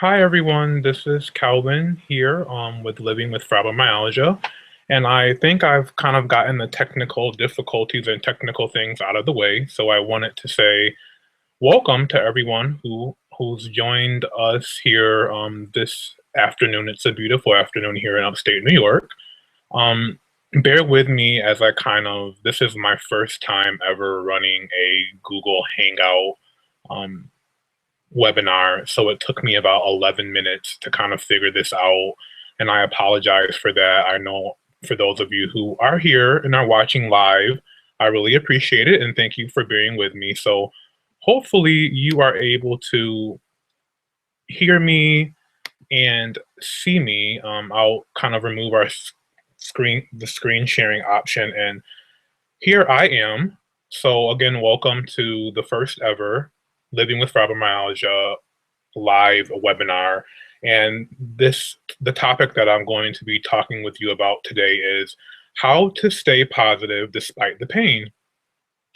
Hi everyone, this is Calvin here with Living with Fibromyalgia. And I think I've kind of gotten the technical difficulties and technical things out of the way. So I wanted to say welcome to everyone who's joined us here this afternoon. It's a beautiful afternoon here in upstate New York. Um, Bear with me as this is my first time ever running a Google Hangout um, webinar, so it took me about 11 minutes to kind of figure this out, and I apologize for that. I know for those of you who are here and are watching live, I really appreciate it, and thank you for bearing with me. So hopefully you are able to hear me and see me. I'll kind of remove the screen sharing option, and here I am. So again, welcome to the first ever Living with Fibromyalgia live webinar. And the topic that I'm going to be talking with you about today is how to stay positive despite the pain.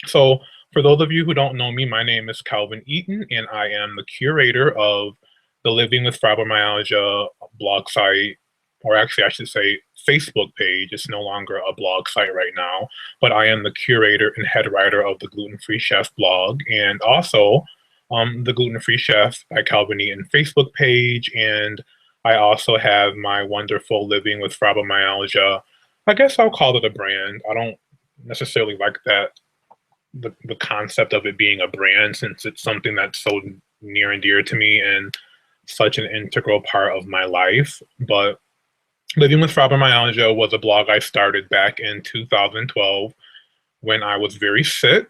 So for those of you who don't know me, my name is Calvin Eaton, and I am the curator of the Living with Fibromyalgia blog site, or actually I should say Facebook page. It's no longer a blog site right now, but I am the curator and head writer of the Gluten Free Chef blog, and also the Gluten Free Chef by Calvin Eaton Facebook page. And I also have my wonderful Living with Fibromyalgia. I guess I'll call it a brand. I don't necessarily like that the concept of it being a brand, since it's something that's so near and dear to me and such an integral part of my life. But Living with Fibromyalgia was a blog I started back in 2012 when I was very sick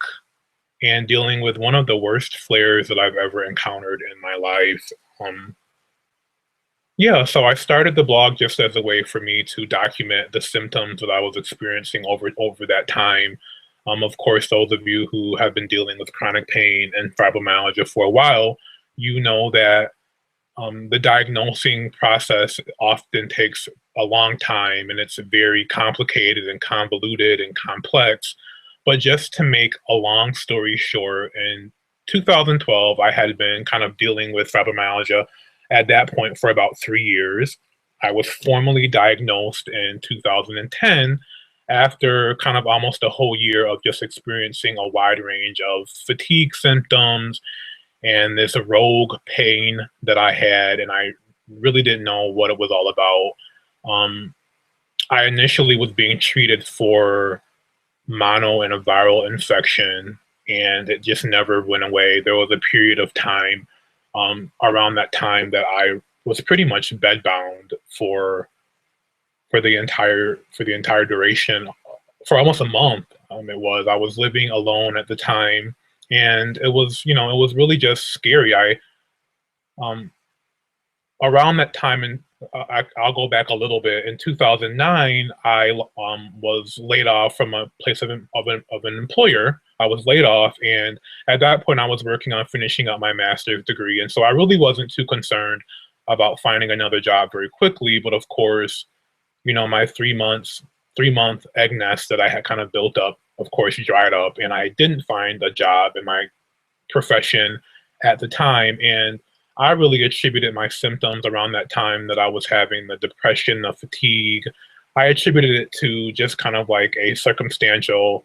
and dealing with one of the worst flares that I've ever encountered in my life. So I started the blog just as a way for me to document the symptoms that I was experiencing over that time. Of course, those of you who have been dealing with chronic pain and fibromyalgia for a while, you know that the diagnosing process often takes a long time, and it's very complicated and convoluted and complex. But just to make a long story short, in 2012, I had been kind of dealing with fibromyalgia at that point for about 3 years. I was formally diagnosed in 2010 after kind of almost a whole year of just experiencing a wide range of fatigue symptoms and this rogue pain that I had, and I really didn't know what it was all about. I initially was being treated for mono and a viral infection, and it just never went away. There was a period of time around that time that I was pretty much bedbound for the entire duration, for almost a month. I was living alone at the time, and it was really just scary. I Around that time, and I'll go back a little bit. In 2009, I was laid off from a place of an employer. I was laid off, and at that point, I was working on finishing up my master's degree, and so I really wasn't too concerned about finding another job very quickly. But of course, my 3-month egg nest that I had kind of built up, of course, dried up, and I didn't find a job in my profession at the time. And I really attributed my symptoms around that time that I was having, the depression, the fatigue. I attributed it to just kind of like a circumstantial,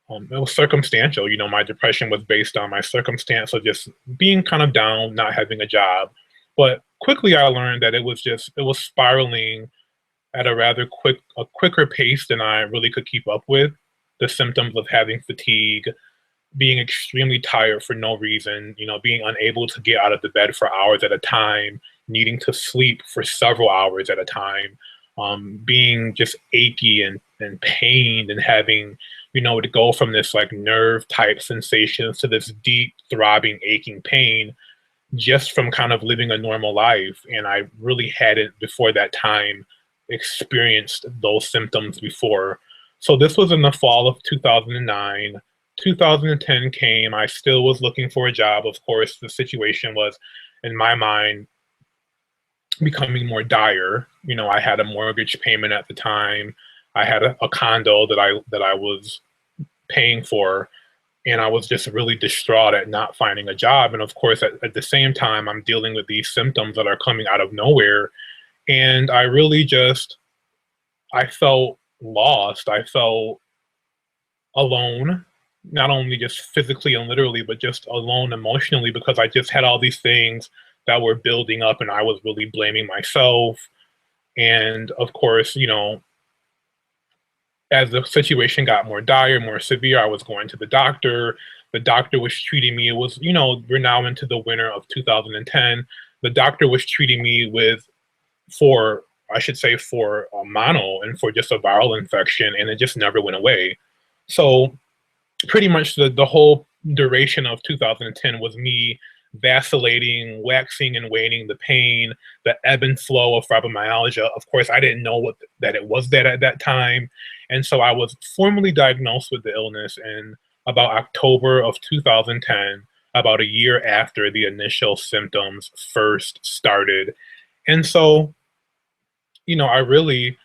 it was circumstantial. My depression was based on my circumstance of just being kind of down, not having a job. But quickly I learned that it was spiraling at a quicker pace than I really could keep up with. The symptoms of having fatigue, being extremely tired for no reason, being unable to get out of the bed for hours at a time, needing to sleep for several hours at a time, being just achy and pained, and having, to go from this like nerve type sensations to this deep throbbing aching pain just from kind of living a normal life. And I really hadn't before that time experienced those symptoms before. So this was in the fall of 2009. 2010 came. I still was looking for a job. Of course, the situation was, in my mind, becoming more dire. I had a mortgage payment at the time. I had a condo that I was paying for. and I was just really distraught at not finding a job. And of course, at the same time, I'm dealing with these symptoms that are coming out of nowhere. And I really just, I felt lost. I felt alone, not only just physically and literally, but just alone emotionally, because I just had all these things that were building up and I was really blaming myself. And of course, as the situation got more dire, more severe, I was going to the doctor. The doctor was treating me. It was, we're now into the winter of 2010. The doctor was treating me for, I should say, for a mono and for just a viral infection, and it just never went away. So pretty much the whole duration of 2010 was me vacillating, waxing and waning, the pain, the ebb and flow of fibromyalgia. Of course, I didn't know that it was that at that time. And so I was formally diagnosed with the illness in about October of 2010, about a year after the initial symptoms first started. And so, I really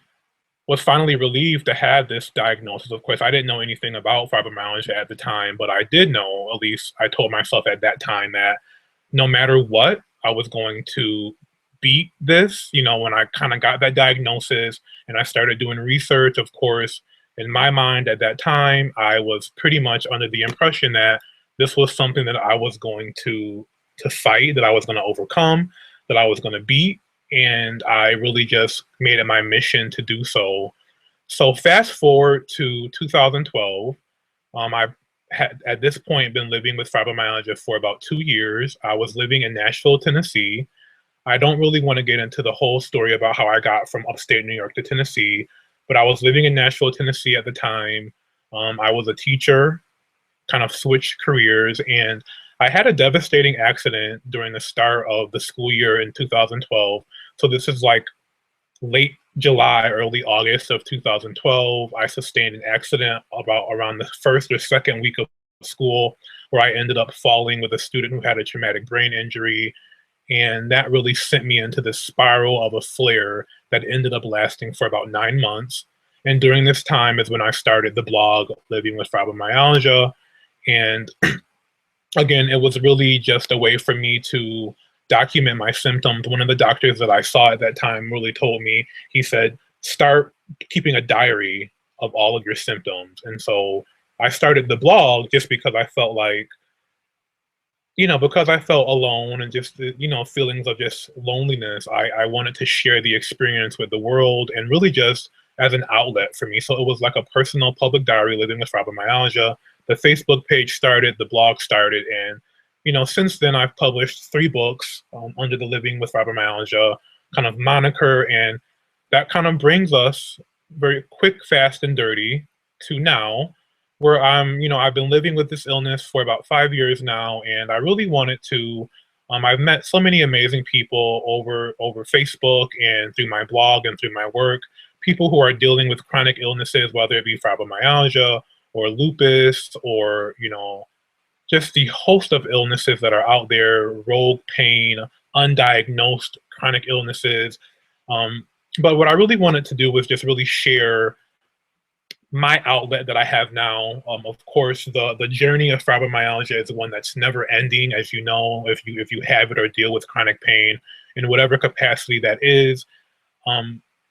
was finally relieved to have this diagnosis. Of course, I didn't know anything about fibromyalgia at the time, but I did know, at least I told myself at that time, that no matter what, I was going to beat this. When I kind of got that diagnosis and I started doing research, of course, in my mind at that time, I was pretty much under the impression that this was something that I was going to fight, that I was going to overcome, that I was going to beat. And I really just made it my mission to do so. So fast forward to 2012, I had at this point been living with fibromyalgia for about 2 years. I was living in Nashville, Tennessee. I don't really want to get into the whole story about how I got from upstate New York to Tennessee, but I was living in Nashville, Tennessee at the time. I was a teacher, kind of switched careers, and I had a devastating accident during the start of the school year in 2012. So this is like late July, early August of 2012. I sustained an accident around the first or second week of school, where I ended up falling with a student who had a traumatic brain injury. And that really sent me into this spiral of a flare that ended up lasting for about 9 months. And during this time is when I started the blog, Living with Fibromyalgia. And again, it was really just a way for me to document my symptoms. One of the doctors that I saw at that time really told me, he said, start keeping a diary of all of your symptoms. And so I started the blog just because I felt like, because I felt alone and just, feelings of just loneliness. I wanted to share the experience with the world and really just as an outlet for me. So it was like a personal public diary, living with fibromyalgia. The Facebook page started, the blog started, and since then I've published 3 books under the Living with Fibromyalgia kind of moniker, and that kind of brings us very quick, fast, and dirty to now, where I've been living with this illness for about 5 years now, and I really wanted to. I've met so many amazing people over Facebook and through my blog and through my work, people who are dealing with chronic illnesses, whether it be fibromyalgia or lupus or, just the host of illnesses that are out there, rogue pain, undiagnosed chronic illnesses. But what I really wanted to do was just really share my outlet that I have now. Of course, the journey of fibromyalgia is one that's never ending, as you know, if you have it or deal with chronic pain in whatever capacity that is.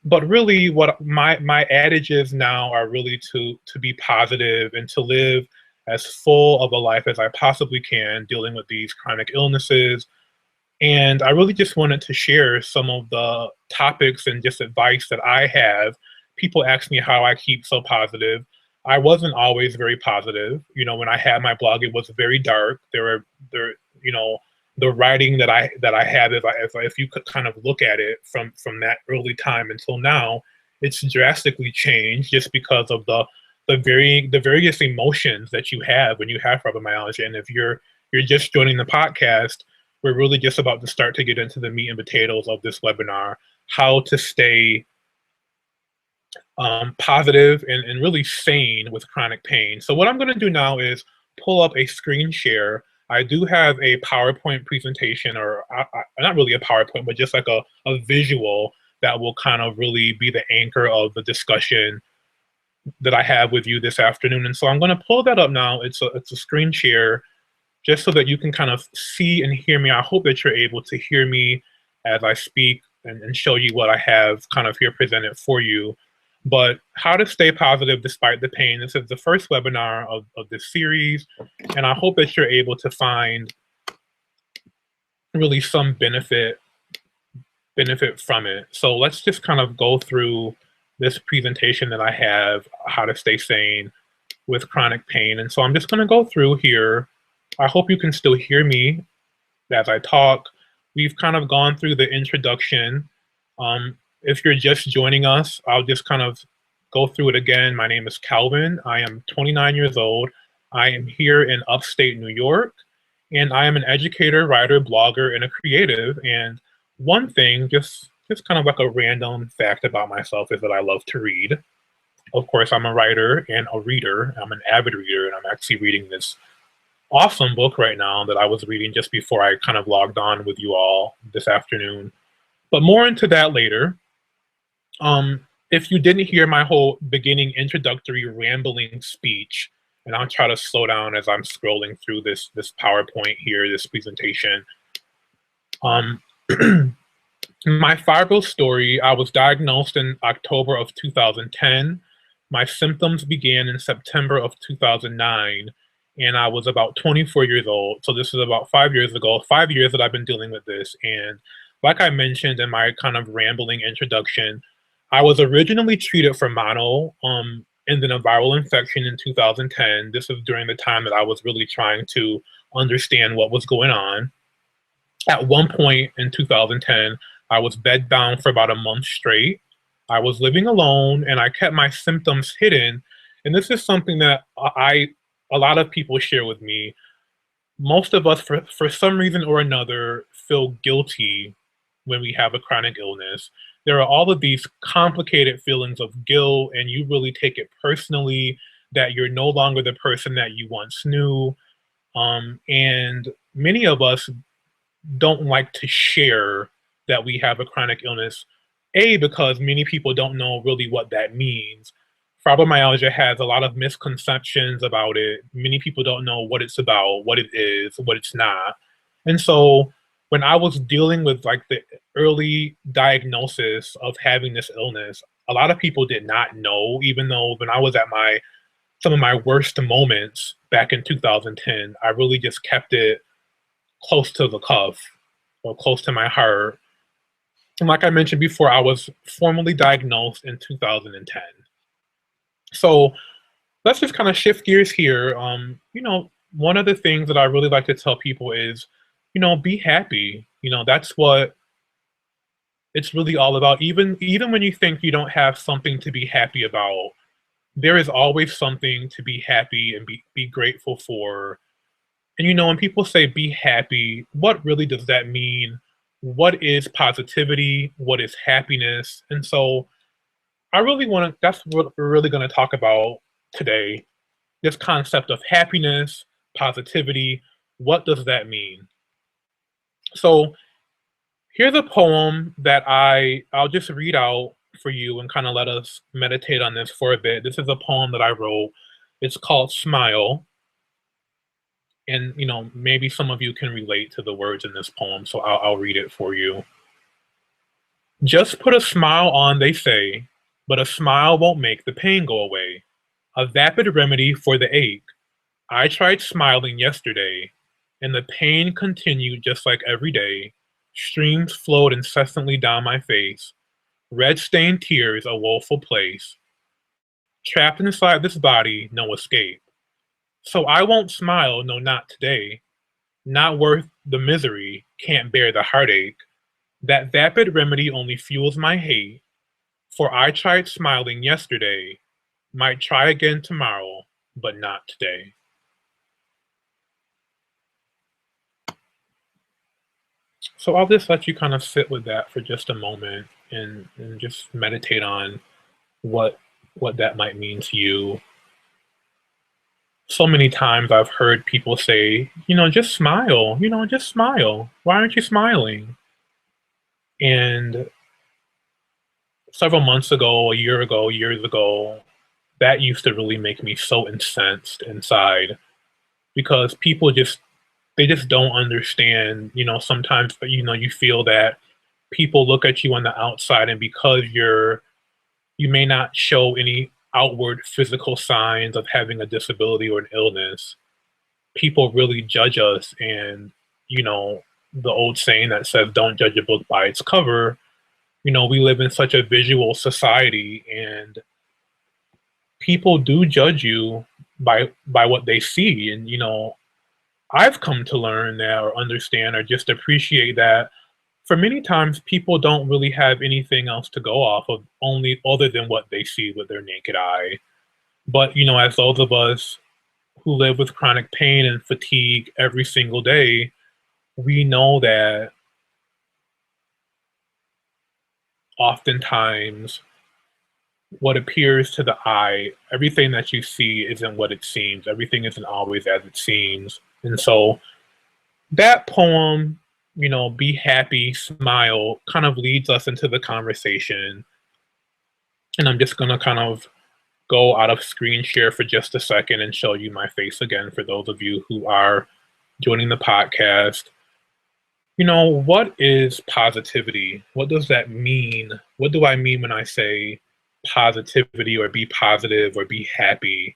But really, what my adages now are really to be positive and to live as full of a life as I possibly can, dealing with these chronic illnesses. And I really just wanted to share some of the topics and just advice that I have. People ask me how I keep so positive. I wasn't always very positive. When I had my blog, it was very dark. The writing that I have, if you could kind of look at it from that early time until now, it's drastically changed just because of the various emotions that you have when you have fibromyalgia. And if you're just joining the podcast, we're really just about to start to get into the meat and potatoes of this webinar, how to stay positive and really sane with chronic pain. So what I'm going to do now is pull up a screen share. I do have a PowerPoint presentation, or not really a PowerPoint, but just like a visual that will kind of really be the anchor of the discussion that I have with you this afternoon. And so I'm going to pull that up now. It's a screen share just so that you can kind of see and hear me. I hope that you're able to hear me as I speak and show you what I have kind of here presented for you. But how to stay positive despite the pain. This is the first webinar of this series, and I hope that you're able to find really some benefit from it. So let's just kind of go through this presentation that I have, how to stay sane with chronic pain. And so I'm just going to go through here. I hope you can still hear me as I talk. We've kind of gone through the introduction. If you're just joining us, I'll just kind of go through it again. My name is Calvin. I am 29 years old. I am here in upstate New York, and I am an educator, writer, blogger, and a creative. And one thing, just kind of like a random fact about myself, is that I love to read. Of course, I'm a writer and a reader. I'm an avid reader, and I'm actually reading this awesome book right now that I was reading just before I kind of logged on with you all this afternoon. But more into that later. If you didn't hear my whole beginning introductory rambling speech, and I'll try to slow down as I'm scrolling through this PowerPoint here, this presentation. My fibro story, I was diagnosed in October of 2010. My symptoms began in September of 2009, and I was about 24 years old. So this is about 5 years ago, 5 years that I've been dealing with this. And like I mentioned in my kind of rambling introduction, I was originally treated for mono and then a viral infection in 2010. This was during the time that I was really trying to understand what was going on. At one point in 2010, I was bedbound for about a month straight. I was living alone, and I kept my symptoms hidden. And this is something that a lot of people share with me. Most of us, for some reason or another, feel guilty when we have a chronic illness. There are all of these complicated feelings of guilt, and you really take it personally that you're no longer the person that you once knew. And many of us don't like to share that we have a chronic illness, because many people don't know really what that means. Fibromyalgia has a lot of misconceptions about it. Many people don't know what it's about, what it is, what it's not. And so when I was dealing with like the early diagnosis of having this illness, a lot of people did not know, even though when I was at some of my worst moments back in 2010, I really just kept it close to the cuff or close to my heart. And like I mentioned before, I was formally diagnosed in 2010. So let's just kind of shift gears here. One of the things that I really like to tell people is, be happy. That's what it's really all about. Even when you think you don't have something to be happy about, there is always something to be happy and be grateful for. And when people say be happy, what really does that mean? What is positivity? What is happiness? And so that's what we're really going to talk about today. This concept of happiness, positivity, what does that mean? So here's a poem that I'll just read out for you and kind of let us meditate on this for a bit. This is a poem that I wrote. It's called Smile. And, maybe some of you can relate to the words in this poem, so I'll read it for you. Just put a smile on, they say, but a smile won't make the pain go away. A vapid remedy for the ache. I tried smiling yesterday, and the pain continued just like every day. Streams flowed incessantly down my face. Red-stained tears, a woeful place. Trapped inside this body, no escape. So I won't smile, no, not today. Not worth the misery, can't bear the heartache. That vapid remedy only fuels my hate. For I tried smiling yesterday, might try again tomorrow, but not today. So I'll just let you kind of sit with that for just a moment and just meditate on what that might mean to you. So many times I've heard people say, just smile, just smile. Why aren't you smiling? And several months ago, a year ago, years ago, that used to really make me so incensed inside because people just they just don't understand, sometimes, you feel that people look at you on the outside, and because you may not show any outward physical signs of having a disability or an illness, people really judge us. And, you know, the old saying that says, don't judge a book by its cover, we live in such a visual society, and people do judge you by what they see. And, I've come to learn that, or understand, or just appreciate that for many times people don't really have anything else to go off of, only other than what they see with their naked eye. But, as those of us who live with chronic pain and fatigue every single day, we know that oftentimes what appears to the eye, everything that you see isn't what it seems. Everything isn't always as it seems. And so that poem, Be Happy, Smile, kind of leads us into the conversation. And I'm just going to kind of go out of screen share for just a second and show you my face again for those of you who are joining the podcast. What is positivity? What does that mean? What do I mean when I say positivity, or be positive, or be happy?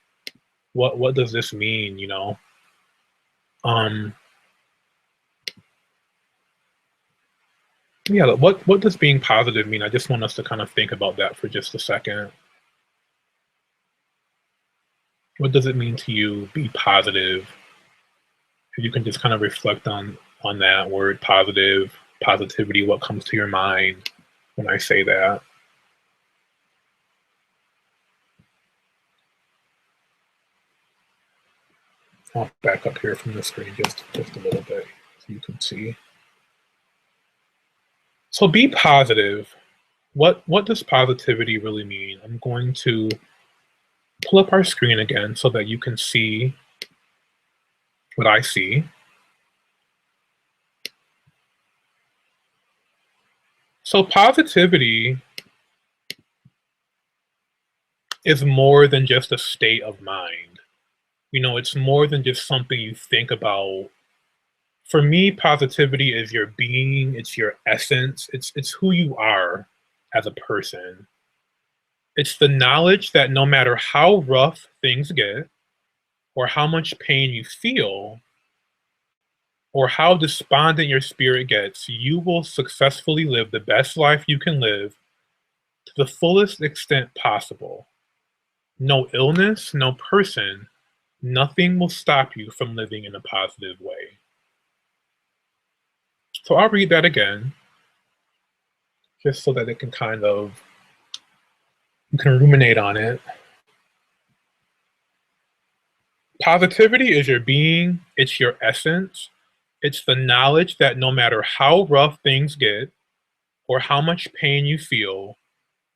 What does this mean, Um yeah, what does being positive mean? I just want us to kind of think about that for just a second. What does it mean to you, be positive? If you can just kind of reflect on that word positive, positivity, what comes to your mind when I say that? I'll back up here from the screen just a little bit so you can see. So be positive. What does positivity really mean? I'm going to pull up our screen again so that you can see what I see. So positivity is more than just a state of mind. It's more than just something you think about. For me, positivity is your being, it's your essence, it's who you are as a person. It's the knowledge that no matter how rough things get, or how much pain you feel, or how despondent your spirit gets, you will successfully live the best life you can live to the fullest extent possible. No illness, no person, nothing will stop you from living in a positive way. So I'll read that again, just so that it can you can ruminate on it. Positivity is your being, it's your essence, it's the knowledge that no matter how rough things get, or how much pain you feel,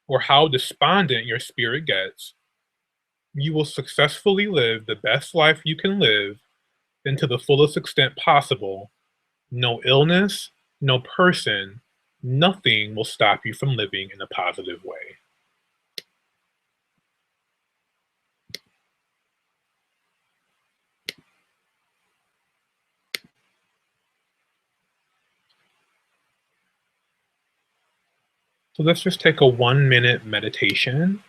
or how despondent your spirit gets, you will successfully live the best life you can live and to the fullest extent possible. No illness, no person, nothing will stop you from living in a positive way. So let's just take a 1-minute meditation.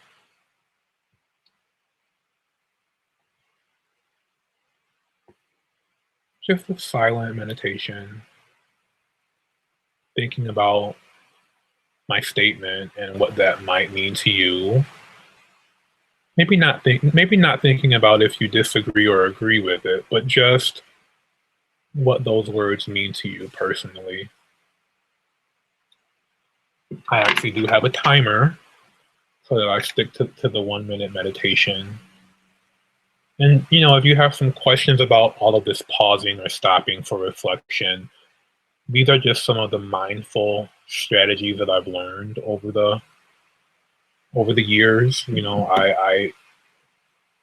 Just a silent meditation, thinking about my statement and what that might mean to you. Maybe not thinking about if you disagree or agree with it, but just what those words mean to you personally. I actually do have a timer so that I stick to the 1-minute meditation. And if you have some questions about all of this pausing or stopping for reflection, these are just some of the mindful strategies that I've learned over the years. I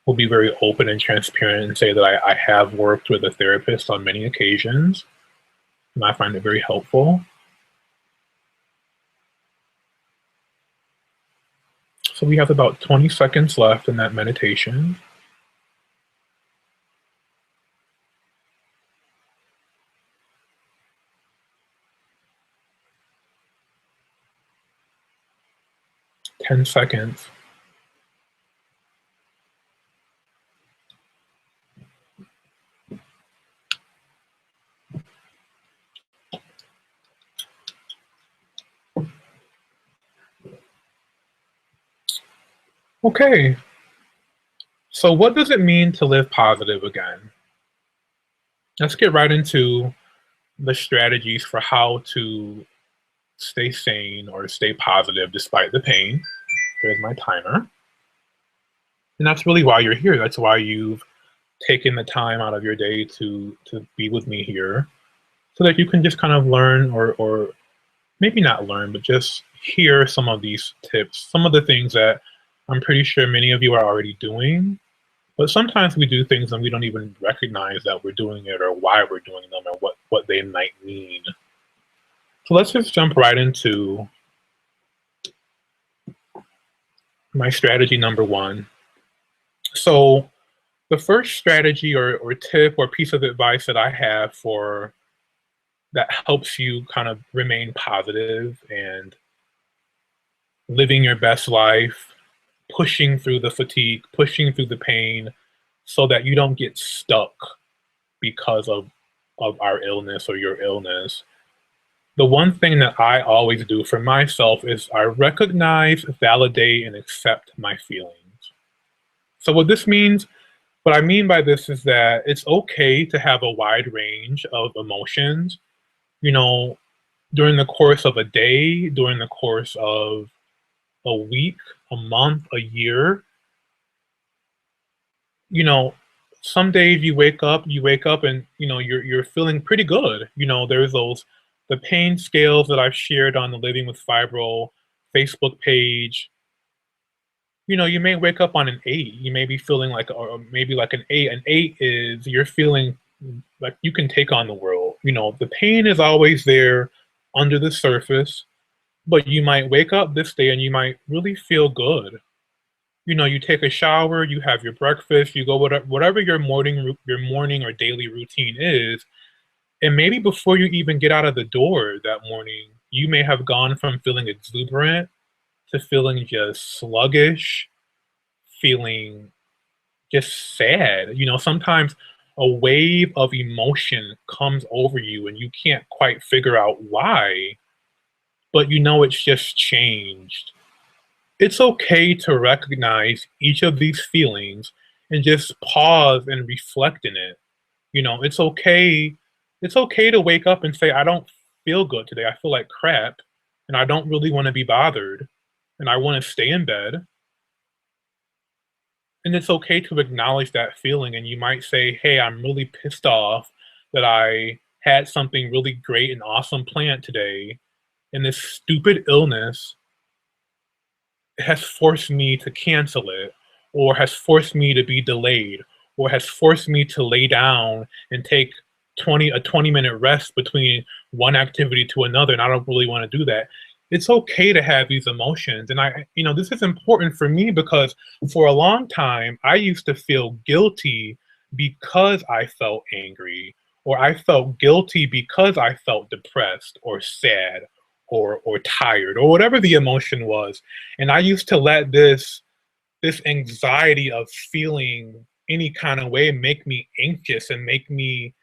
will be very open and transparent and say that I have worked with a therapist on many occasions, and I find it very helpful. So we have about 20 seconds left in that meditation. Ten seconds. Okay, so what does it mean to live positive again? Let's get right into the strategies for how to stay sane or stay positive despite the pain. There's my timer. And that's really why you're here. That's why you've taken the time out of your day to be with me here, so that you can just kind of learn, or maybe not learn, but just hear some of these tips, some of the things that I'm pretty sure many of you are already doing. But sometimes we do things and we don't even recognize that we're doing it or why we're doing them or what they might mean. So let's just jump right into my strategy number one. So the first strategy or tip or piece of advice that I have for that helps you kind of remain positive and living your best life, pushing through the fatigue, pushing through the pain, so that you don't get stuck because of our illness or your illness. The one thing that I always do for myself is I recognize, validate, and accept my feelings. So what I mean by this is that it's okay to have a wide range of emotions, you know, during the course of a day, during the course of a week, a month, a year. You know, some days you wake up and you're feeling pretty good. There's those the pain scales that I've shared on the Living with Fibro Facebook page. You may wake up on an 8. You may be feeling like, or maybe like an 8. An 8 is you're feeling like you can take on the world. The pain is always there under the surface, but you might wake up this day and you might really feel good. You take a shower, you have your breakfast, you go whatever your morning or daily routine is, and maybe before you even get out of the door that morning, you may have gone from feeling exuberant to feeling just sluggish, feeling just sad. Sometimes a wave of emotion comes over you and you can't quite figure out why, but it's just changed. It's okay to recognize each of these feelings and just pause and reflect in it. It's okay. It's okay to wake up and say, I don't feel good today. I feel like crap and I don't really want to be bothered and I want to stay in bed. And it's okay to acknowledge that feeling. And you might say, hey, I'm really pissed off that I had something really great and awesome planned today, and this stupid illness has forced me to cancel it, or has forced me to be delayed, or has forced me to lay down and take a 20-minute rest between one activity to another, and I don't really want to do that. It's okay to have these emotions. And this is important for me because for a long time, I used to feel guilty because I felt angry, or I felt guilty because I felt depressed or sad or tired or whatever the emotion was. And I used to let this anxiety of feeling any kind of way make me anxious and make me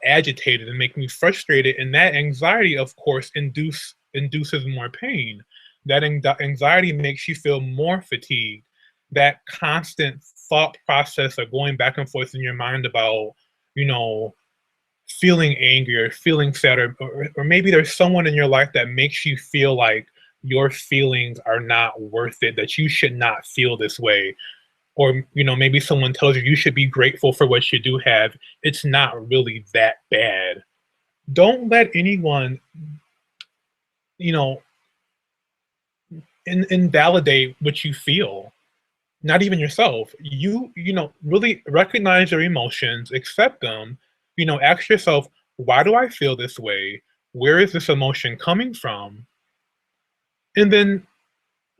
agitated and make me frustrated. And that anxiety, of course, induces more pain. That anxiety makes you feel more fatigued. That constant thought process of going back and forth in your mind about you know feeling angry or feeling sad, or maybe there's someone in your life that makes you feel like your feelings are not worth it, that you should not feel this way. Or maybe someone tells you should be grateful for what you do have. It's not really that bad. Don't let anyone you know invalidate what you feel. Not even yourself. Really recognize your emotions, accept them. Ask yourself, why do I feel this way? Where is this emotion coming from? And then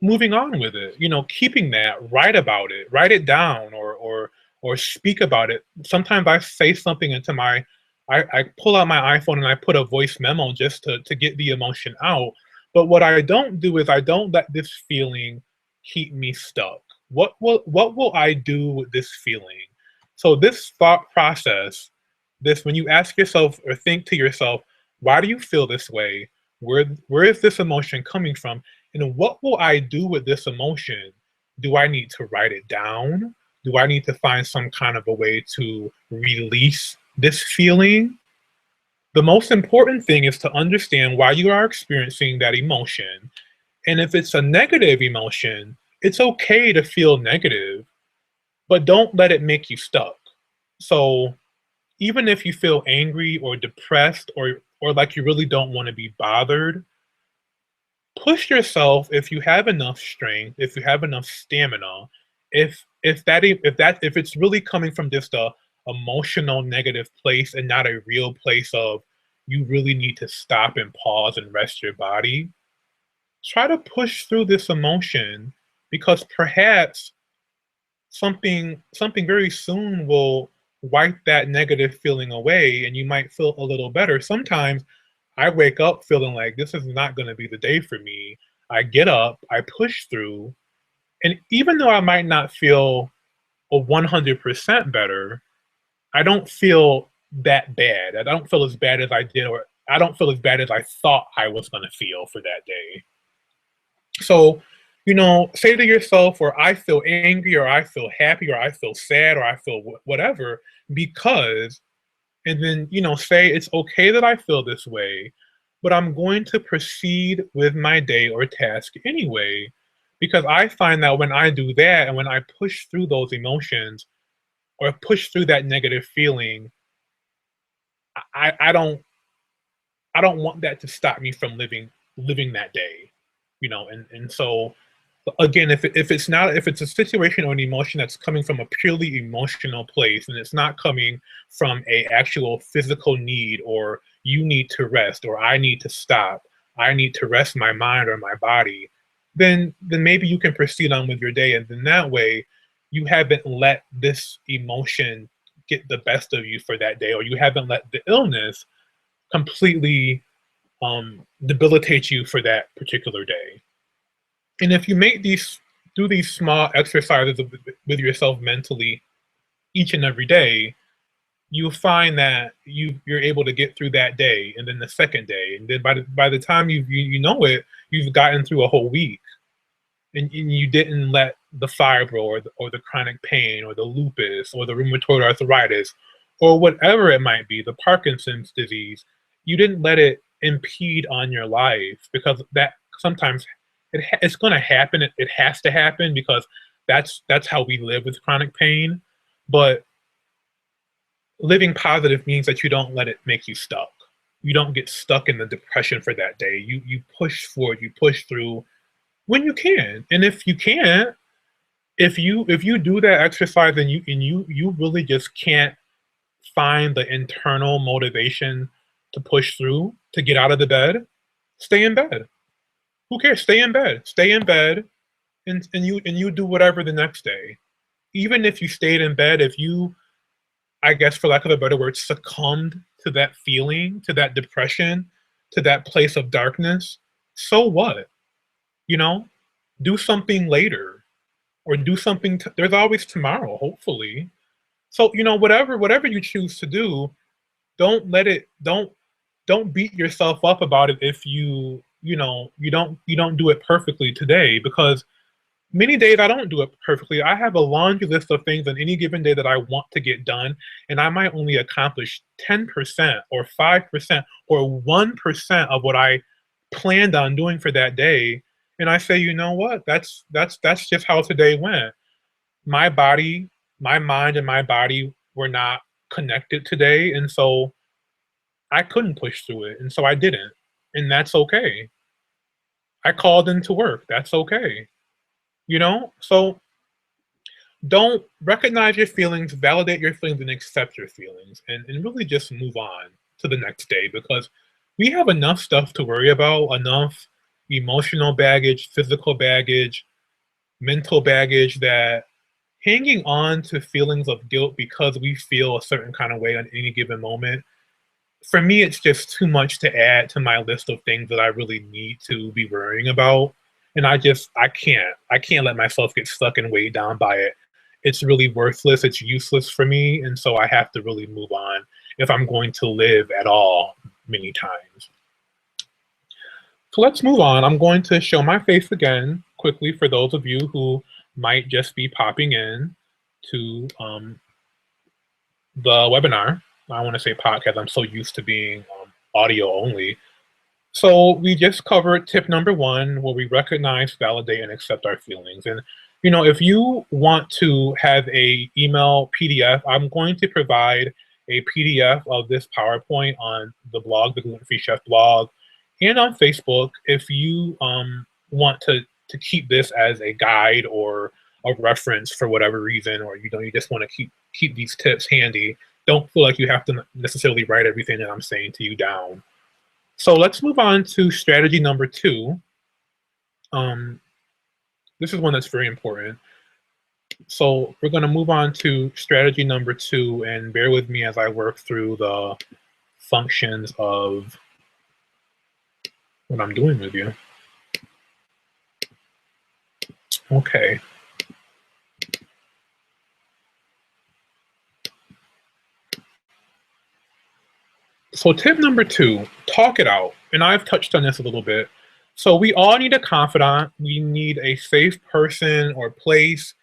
moving on with it, keeping that, write about it, write it down, or speak about it. Sometimes I say something into I pull out my iPhone and I put a voice memo just to get the emotion out. But what I don't do is I don't let this feeling keep me stuck. What will I do with this feeling? So this thought process, this when you ask yourself or think to yourself, why do you feel this way? Where is this emotion coming from? And what will I do with this emotion? Do I need to write it down? Do I need to find some kind of a way to release this feeling? The most important thing is to understand why you are experiencing that emotion. And if it's a negative emotion, it's okay to feel negative, but don't let it make you stuck. So even if you feel angry or depressed or like you really don't want to be bothered, push yourself if you have enough strength, if you have enough stamina, if it's really coming from just a emotional negative place and not a real place of you really need to stop and pause and rest your body, try to push through this emotion because perhaps something very soon will wipe that negative feeling away and you might feel a little better. Sometimes I wake up feeling like this is not going to be the day for me. I get up, I push through, and even though I might not feel a 100% better, I don't feel that bad. I don't feel as bad as I did, or I don't feel as bad as I thought I was going to feel for that day. So, say to yourself, or I feel angry, or I feel happy, or I feel sad, or I feel whatever, because, and then, say it's okay that I feel this way, but I'm going to proceed with my day or task anyway. Because I find that when I do that and when I push through those emotions or push through that negative feeling, I don't want that to stop me from living that day, and so again, if it's a situation or an emotion that's coming from a purely emotional place and it's not coming from a actual physical need or you need to rest or I need to stop, I need to rest my mind or my body, then maybe you can proceed on with your day, and then that way you haven't let this emotion get the best of you for that day, or you haven't let the illness completely debilitate you for that particular day. And if you do these small exercises with yourself mentally each and every day, you'll find that you're able to get through that day, and then the second day, and then by the time you know it, you've gotten through a whole week, and you didn't let the fibro or the chronic pain or the lupus or the rheumatoid arthritis or whatever it might be, the Parkinson's disease, you didn't let it impede on your life, because that sometimes it's going to happen. It has to happen because that's how we live with chronic pain. But living positive means that you don't let it make you stuck. You don't get stuck in the depression for that day. You push forward, you push through when you can. And if you can't, if you do that exercise and you really just can't find the internal motivation to push through, to get out of the bed, stay in bed. Who cares? Stay in bed. Stay in bed, and you do whatever the next day. Even if you stayed in bed, if you, I guess for lack of a better word, succumbed to that feeling, to that depression, to that place of darkness, so what? You know, do something later, or do something. There's always tomorrow, hopefully. So whatever you choose to do, don't let it. Don't beat yourself up about it if you don't do it perfectly today, because many days I don't do it perfectly. I have a laundry list of things on any given day that I want to get done, and I might only accomplish 10% or 5% or 1% of what I planned on doing for that day. And I say, you know what? That's just how today went. My body, my mind and my body were not connected today, and so I couldn't push through it, and so I didn't. And that's okay. I called into work. That's okay. So don't recognize your feelings, validate your feelings, and accept your feelings, and really just move on to the next day, because we have enough stuff to worry about, enough emotional baggage, physical baggage, mental baggage, that hanging on to feelings of guilt because we feel a certain kind of way on any given moment, for me, it's just too much to add to my list of things that I really need to be worrying about. And I can't let myself get stuck and weighed down by it. It's really worthless. It's useless for me. And so I have to really move on if I'm going to live at all many times. So let's move on. I'm going to show my face again quickly for those of you who might just be popping in to the webinar. I want to say podcast. I'm so used to being audio only. So we just covered tip number 1, where we recognize, validate, and accept our feelings. And you know, if you want to have a email PDF, I'm going to provide a PDF of this PowerPoint on the blog, the Gluten Free Chef blog, and on Facebook. If you want to keep this as a guide or a reference for whatever reason, or you just want to keep these tips handy, don't feel like you have to necessarily write everything that I'm saying to you down. So let's move on to strategy number 2. This is one that's very important. So we're going to move on to strategy number 2, and bear with me as I work through the functions of what I'm doing with you. Okay. So tip number 2, talk it out. And I've touched on this a little bit. So we all need a confidant. We need a safe person or place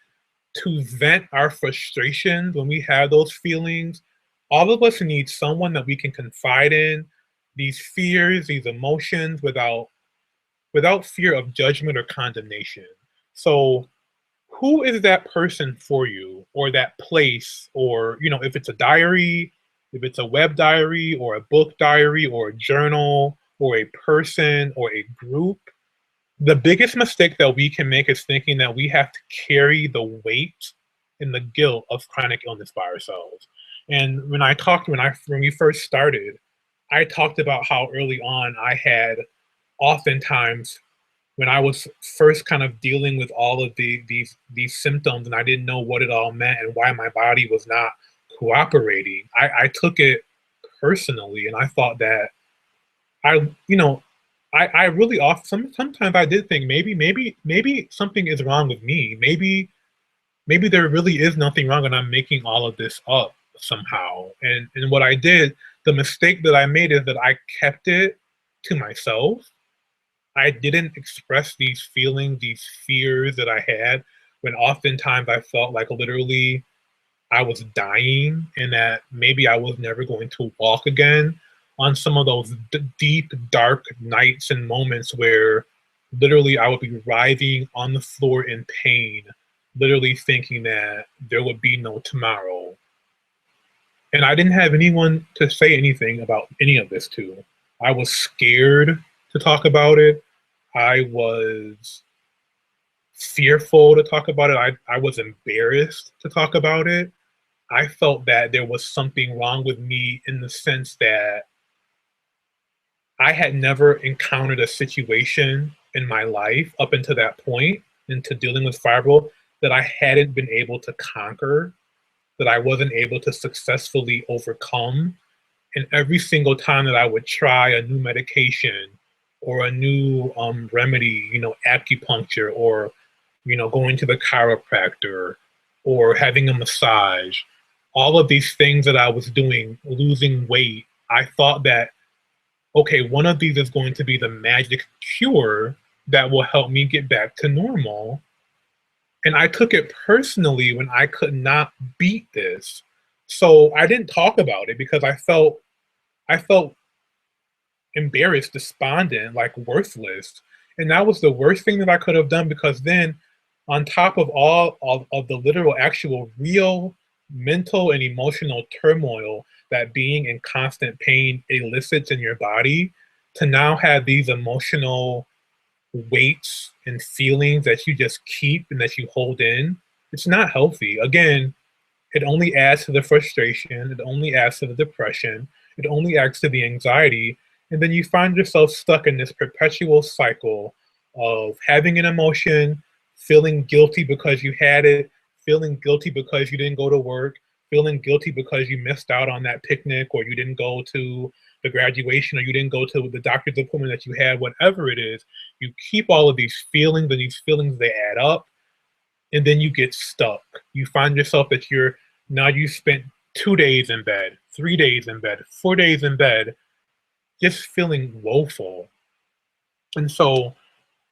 to vent our frustrations when we have those feelings. All of us need someone that we can confide in these fears, these emotions, without fear of judgment or condemnation. So who is that person for you, or that place? Or, you know, if it's a diary, if it's a web diary or a book diary or a journal or a person or a group, the biggest mistake that we can make is thinking that we have to carry the weight and the guilt of chronic illness by ourselves. And when we first started, I talked about how early on I had oftentimes, when I was first kind of dealing with all of these symptoms, and I didn't know what it all meant and why my body was not cooperating, I took it personally, and I thought that I really sometimes I did think maybe something is wrong with me. Maybe there really is nothing wrong and I'm making all of this up somehow. And what I did, the mistake that I made, is that I kept it to myself. I didn't express these feelings, these fears that I had, when oftentimes I felt like literally I was dying and that maybe I was never going to walk again, on some of those deep, dark nights and moments where literally I would be writhing on the floor in pain, literally thinking that there would be no tomorrow. And I didn't have anyone to say anything about any of this to. I was scared to talk about it. I was fearful to talk about it. I was embarrassed to talk about it. I felt that there was something wrong with me, in the sense that I had never encountered a situation in my life up until that point, into dealing with fibro, that I hadn't been able to conquer, that I wasn't able to successfully overcome. And every single time that I would try a new medication or a new remedy, acupuncture, or, going to the chiropractor, or having a massage, all of these things that I was doing, losing weight, I thought that, okay, one of these is going to be the magic cure that will help me get back to normal. And I took it personally when I could not beat this. So I didn't talk about it because I felt embarrassed, despondent, like worthless. And that was the worst thing that I could have done, because then, on top of all of the literal, actual, real mental and emotional turmoil that being in constant pain elicits in your body, to now have these emotional weights and feelings that you just keep and that you hold in, it's not healthy. Again, it only adds to the frustration, it only adds to the depression, it only adds to the anxiety, and then you find yourself stuck in this perpetual cycle of having an emotion, feeling guilty because you had it, feeling guilty because you didn't go to work, feeling guilty because you missed out on that picnic, or you didn't go to the graduation, or you didn't go to the doctor's appointment that you had, whatever it is. You keep all of these feelings, and these feelings, they add up, and then you get stuck. You find yourself that you spent 2 days in bed, 3 days in bed, 4 days in bed, just feeling woeful. And so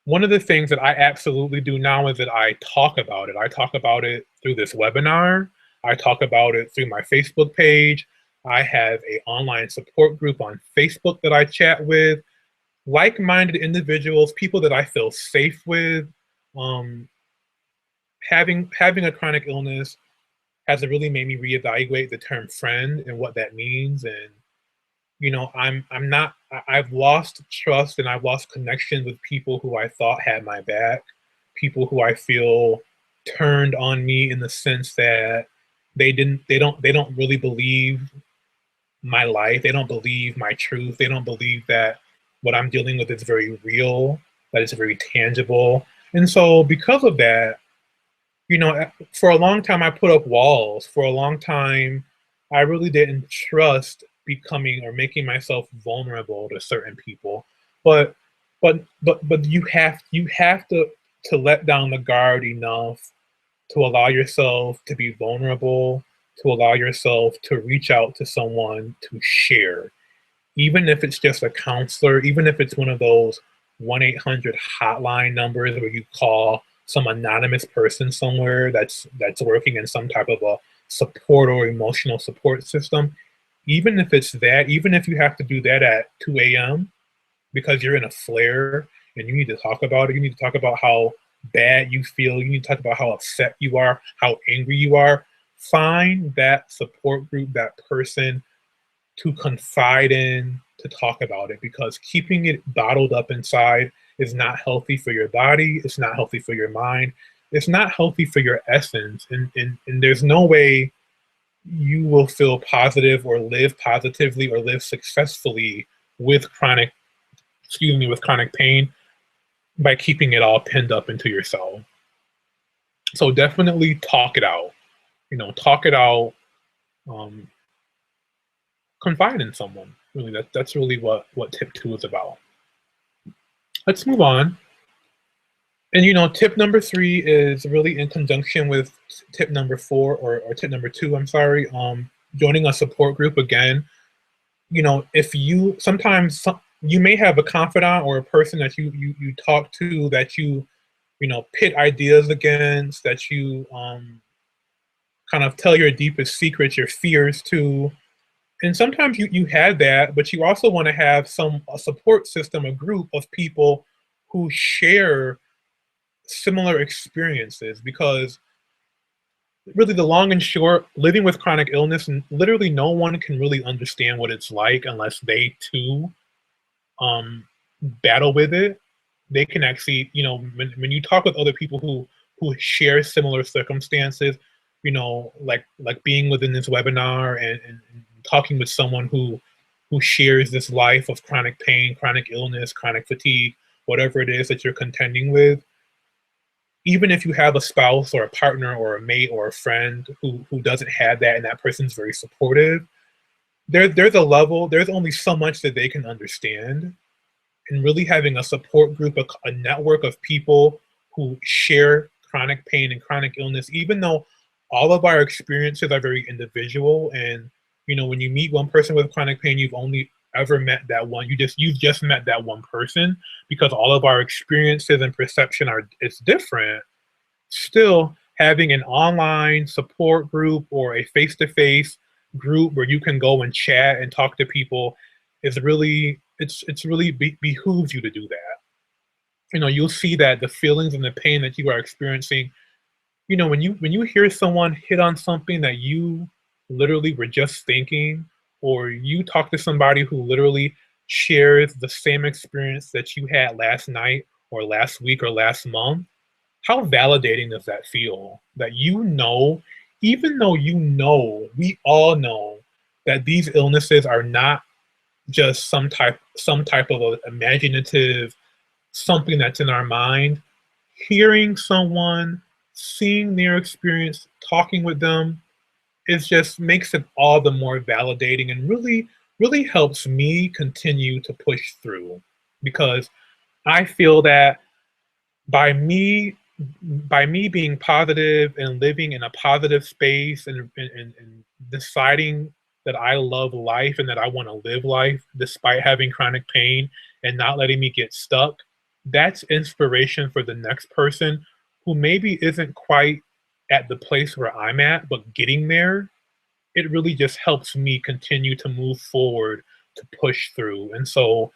one of the things that I absolutely do now is that I talk about it. I talk about it through this webinar. I talk about it through my Facebook page. I have an online support group on Facebook that I chat with, like-minded individuals, people that I feel safe with. Um, having a chronic illness has really made me reevaluate the term friend and what that means. And I've lost trust, and I've lost connection with people who I thought had my back, people who I feel turned on me in the sense that they don't really believe my life. They don't believe my truth. They don't believe that what I'm dealing with is very real, that it's very tangible. And so because of that, for a long time, I put up walls. For a long time, I really didn't trust becoming or making myself vulnerable to certain people. But but you have to let down the guard enough to allow yourself to be vulnerable, to allow yourself to reach out to someone to share, even if it's just a counselor, even if it's one of those 1-800 hotline numbers where you call some anonymous person somewhere that's working in some type of a support or emotional support system. Even if it's that, even if you have to do that at 2 a.m. because you're in a flare and you need to talk about it, you need to talk about how bad you feel, you need to talk about how upset you are, how angry you are, find that support group, that person to confide in, to talk about it, because keeping it bottled up inside is not healthy for your body. It's not healthy for your mind. It's not healthy for your essence. And there's no way you will feel positive or live positively or live successfully with chronic pain by keeping it all pinned up into yourself. So definitely talk it out. Talk it out. Um, Confide in someone. Really, that's really what tip 2 is about. Let's move on. And tip number 3 is really in conjunction with tip number 4, or tip number 2, I'm sorry. Joining a support group again. If you may have a confidant or a person that you talk to, that you pit ideas against, that you kind of tell your deepest secrets, your fears to. And sometimes you have that, but you also want to have a support system, a group of people who share similar experiences, because really the long and short, living with chronic illness, and literally no one can really understand what it's like unless they too battle with it. They can actually, when you talk with other people who share similar circumstances, like being within this webinar, and talking with someone who shares this life of chronic pain, chronic illness, chronic fatigue, whatever it is that you're contending with. Even if you have a spouse or a partner or a mate or a friend who doesn't have that, and that person's very supportive, there's only so much that they can understand. And really having a support group, a network of people who share chronic pain and chronic illness, even though all of our experiences are very individual. And when you meet one person with chronic pain, you've only ever met that one. You've just met that one person, because all of our experiences and perception it's different. Still, having an online support group or a face-to-face group where you can go and chat and talk to people is really behooves you to do that. You'll see that the feelings and the pain that you are experiencing, when you hear someone hit on something that you literally were just thinking, or you talk to somebody who literally shares the same experience that you had last night or last week or last month, how validating does that feel? That even though we all know that these illnesses are not just some type of a imaginative something that's in our mind, hearing someone, seeing their experience, talking with them, it just makes it all the more validating and really helps me continue to push through because I feel that by me by me being positive and living in a positive space and deciding that I love life and that I want to live life despite having chronic pain and not letting me get stuck, that's inspiration for the next person who maybe isn't quite at the place where I'm at, but getting there. It really just helps me continue to move forward to push through. And so,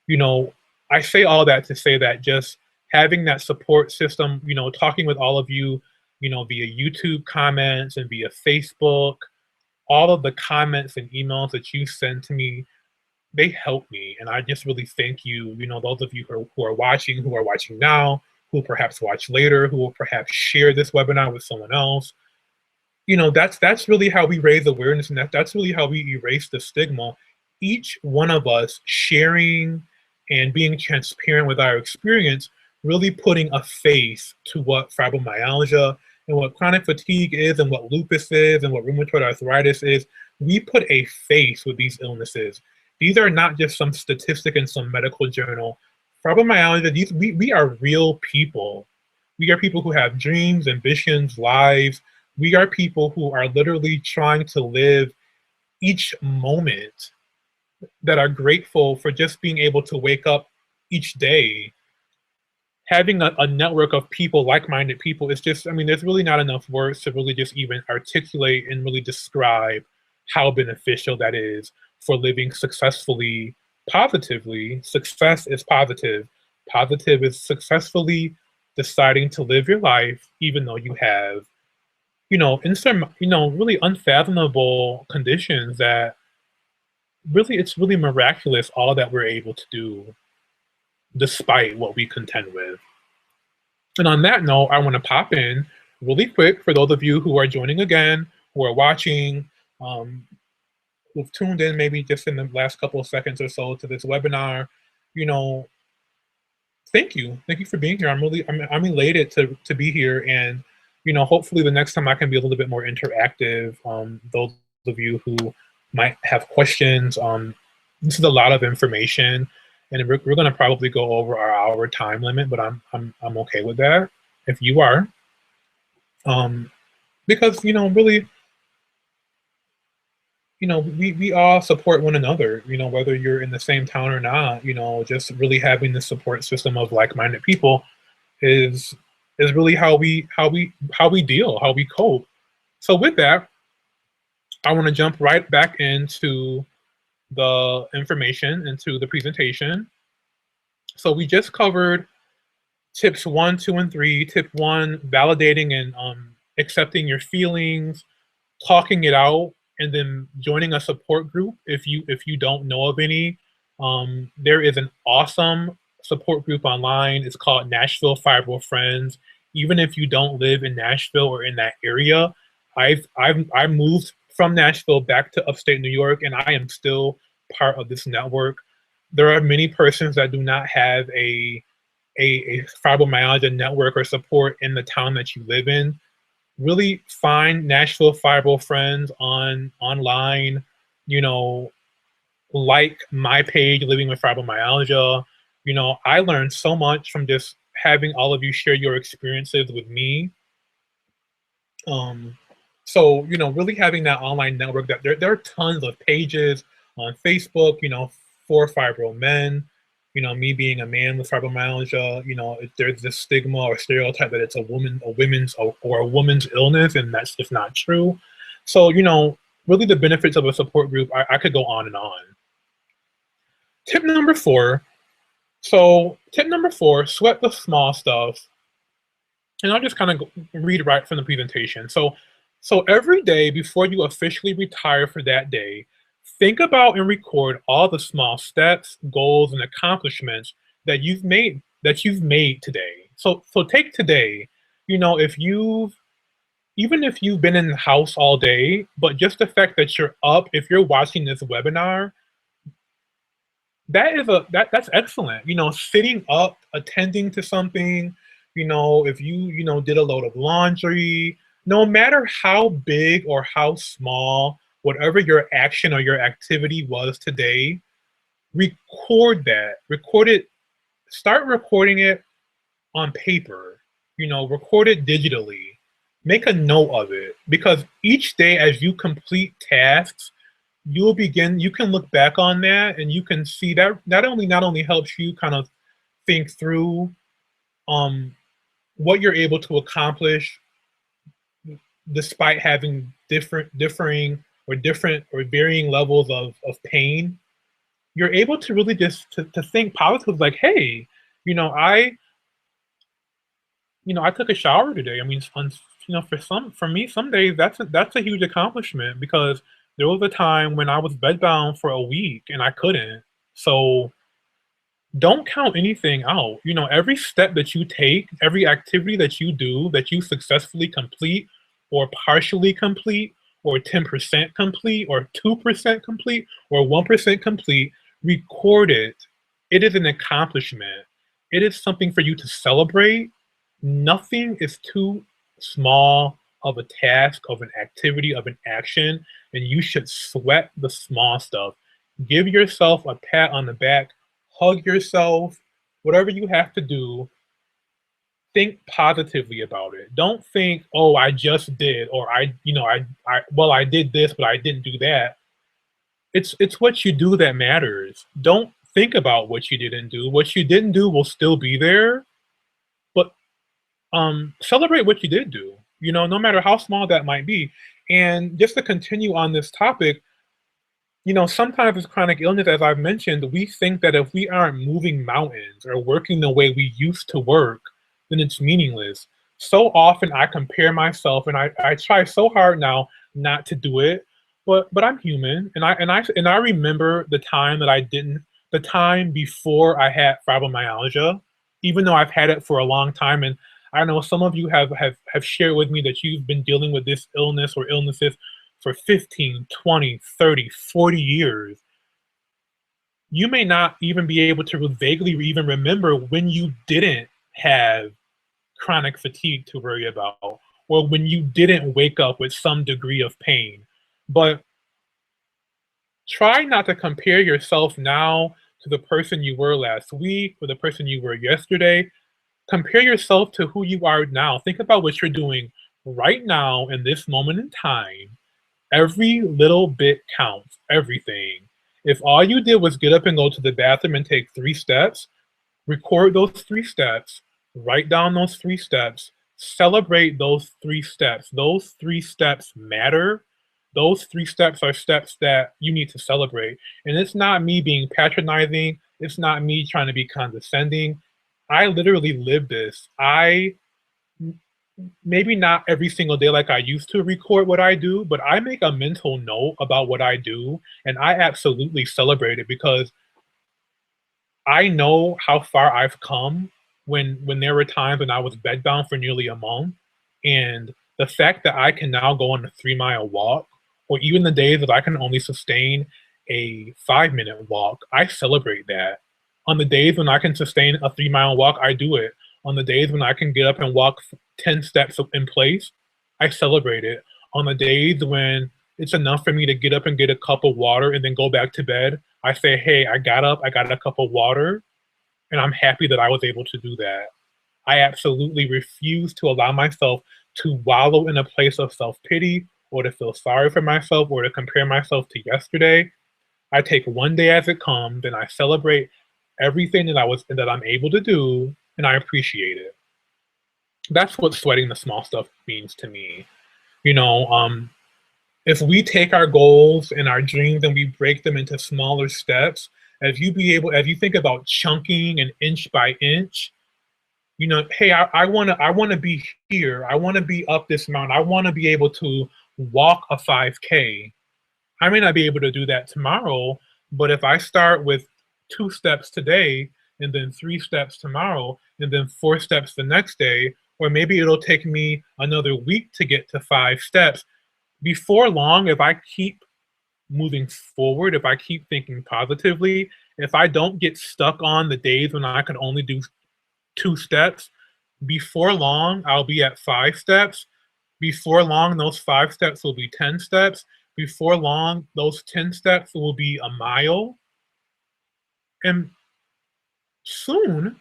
you know, I say all that to say that just having that support system, talking with all of you, via YouTube comments and via Facebook, all of the comments and emails that you send to me, they help me. And I just really thank you, those of you who are watching now, who will perhaps watch later, who will perhaps share this webinar with someone else. That's really how we raise awareness, and that's really how we erase the stigma. Each one of us sharing and being transparent with our experience, really putting a face to what fibromyalgia and what chronic fatigue is and what lupus is and what rheumatoid arthritis is. We put a face with these illnesses. These are not just some statistic in some medical journal. Fibromyalgia, we are real people. We are people who have dreams, ambitions, lives. We are people who are literally trying to live each moment, that are grateful for just being able to wake up each day. Having a network of people, like-minded people, is just, there's really not enough words to really just even articulate and really describe how beneficial that is for living successfully, positively. Success is positive. Positive is successfully deciding to live your life, even though you have in some, really unfathomable conditions that really, it's really miraculous all that we're able to do despite what we contend with. And on that note, I want to pop in really quick for those of you who are joining again, who are watching, who've tuned in maybe just in the last couple of seconds or so to this webinar. Thank you. Thank you for being here. I'm elated to be here, and hopefully the next time I can be a little bit more interactive. Those of you who might have questions, this is a lot of information, and we're going to probably go over our hour time limit, but I'm okay with that if you are, because really, we all support one another, whether you're in the same town or not. Just really having the support system of like-minded people is really how we deal, how we cope. So with that, I want to jump right back into the information, into the presentation. So we just covered tips 1, 2, and 3. Tip 1, validating and accepting your feelings, talking it out, and then joining a support group if you don't know of any. There is an awesome support group online. It's called Nashville Fibro Friends. Even if you don't live in Nashville or in that area, I moved from Nashville back to upstate New York, and I am still part of this network. There are many persons that do not have a fibromyalgia network or support in the town that you live in. Really find Nashville Fibro Friends online, like my page, Living with Fibromyalgia. I learned so much from just having all of you share your experiences with me. So, really having that online network, that there are tons of pages on Facebook, for fibro men. Me being a man with fibromyalgia, there's this stigma or stereotype that it's a women's illness, and that's just not true. So, really the benefits of a support group, I could go on and on. Tip number 4. So tip number 4, sweat the small stuff. And I'll just kind of read right from the presentation. So every day before you officially retire for that day, think about and record all the small steps, goals, and accomplishments that you've made today. So take today. Even if you've been in the house all day, but just the fact that you're up, if you're watching this webinar, that's excellent. You know, sitting up, attending to something, you know, if you know, did a load of laundry, no matter how big or how small, whatever your action or your activity was today, record that. Record it, start recording it on paper, you know, record it digitally. Make a note of it because each day as you complete tasks, you can look back on that and you can see that not only helps you kind of think through um what you're able to accomplish despite having differing or different or varying levels of pain. You're able to really just to think positive, like, hey, you know, I took a shower today. I mean, you know, for me, some days that's a huge accomplishment because there was a time when I was bedbound for a week and I couldn't. So don't count anything out. You know, every step that you take, every activity that you do, that you successfully complete, or partially complete, or 10% complete, or 2% complete, or 1% complete, record it. It is an accomplishment. It is something for you to celebrate. Nothing is too small of a task, of an activity, of an action, and you should sweat the small stuff. Give yourself a pat on the back, hug yourself, whatever you have to do. Think positively about it. Don't think, oh, I just did, or I did this, but I didn't do that. It's what you do that matters. Don't think about what you didn't do. What you didn't do will still be there, but celebrate what you did do, you know, no matter how small that might be. And just to continue on this topic, you know, sometimes with chronic illness, as I've mentioned, we think that if we aren't moving mountains or working the way we used to work, then it's meaningless. So often I compare myself and I try so hard now not to do it, but I'm human and I remember the time that I didn't the time before I had fibromyalgia, even though I've had it for a long time. And I know some of you have shared with me that you've been dealing with this illness or illnesses for 15, 20, 30, 40 years. You may not even be able to vaguely even remember when you didn't have chronic fatigue to worry about, or when you didn't wake up with some degree of pain. But try not to compare yourself now to the person you were last week or the person you were yesterday. Compare yourself to who you are now. Think about what you're doing right now in this moment in time. Every little bit counts, everything. If all you did was get up and go to the bathroom and take 3 steps, record those 3 steps, write down those 3 steps, celebrate those 3 steps. Those 3 steps matter. Those 3 steps are steps that you need to celebrate. And it's not me being patronizing, it's not me trying to be condescending. I literally live this. I maybe not every single day like I used to record what I do, but I make a mental note about what I do and I absolutely celebrate it because I know how far I've come when there were times when I was bedbound for nearly a month. And the fact that I can now go on a 3 mile walk, or even the days that I can only sustain a 5 minute walk, I celebrate that. On the days when I can sustain a 3 mile walk, I do it. On the days when I can get up and walk 10 steps in place, I celebrate it. On the days when it's enough for me to get up and get a cup of water and then go back to bed, I say, hey, I got up, I got a cup of water, and I'm happy that I was able to do that. I absolutely refuse to allow myself to wallow in a place of self pity or to feel sorry for myself or to compare myself to yesterday. I take one day as it comes and I celebrate everything that I'm able to do and I appreciate it. That's what sweating the small stuff means to me. You know, if we take our goals and our dreams and we break them into smaller steps, as you think about chunking and inch by inch, you know, hey, I wanna be here. I wanna be up this mountain. I wanna be able to walk a 5K. I may not be able to do that tomorrow, but if I start with 2 steps today and then 3 steps tomorrow and then 4 steps the next day, or maybe it'll take me another week to get to 5 steps. Before long, if I keep moving forward, if I keep thinking positively, If I don't get stuck on the days when I could only do 2 steps, before long, I'll be at 5 steps. Before long, those 5 steps will be 10 steps. Before long, those 10 steps will be a mile. And soon,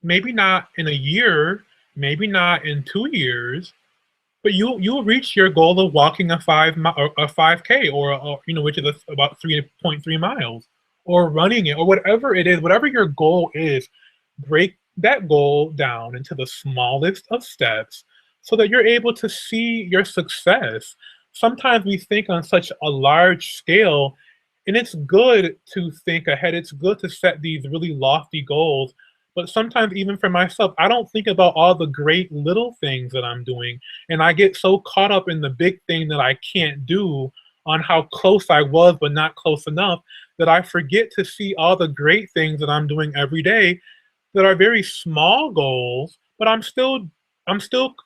maybe not in a year, maybe not in 2 years, but you'll reach your goal of walking a 5K or which is about 3.3 miles, or running it, or whatever it is, whatever your goal is. Break that goal down into the smallest of steps so that you're able to see your success. Sometimes we think on such a large scale, and it's good to think ahead. It's good to set these really lofty goals. But sometimes, even for myself, I don't think about all the great little things that I'm doing. And I get so caught up in the big thing that I can't do, on how close I was, but not close enough, that I forget to see all the great things that I'm doing every day that are very small goals, but I'm still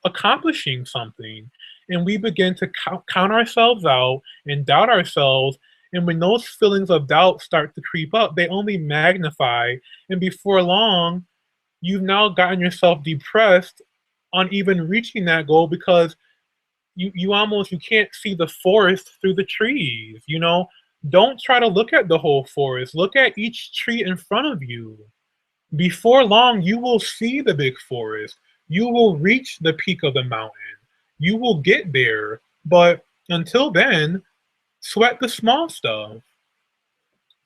accomplishing something. And we begin to count ourselves out and doubt ourselves. And when those feelings of doubt start to creep up, they only magnify. And before long, you've now gotten yourself depressed on even reaching that goal, because you can't see the forest through the trees. Don't try to look at the whole forest. Look at each tree in front of you. Before long, you will see the big forest. You will reach the peak of the mountain. You will get there. But until then, sweat the small stuff.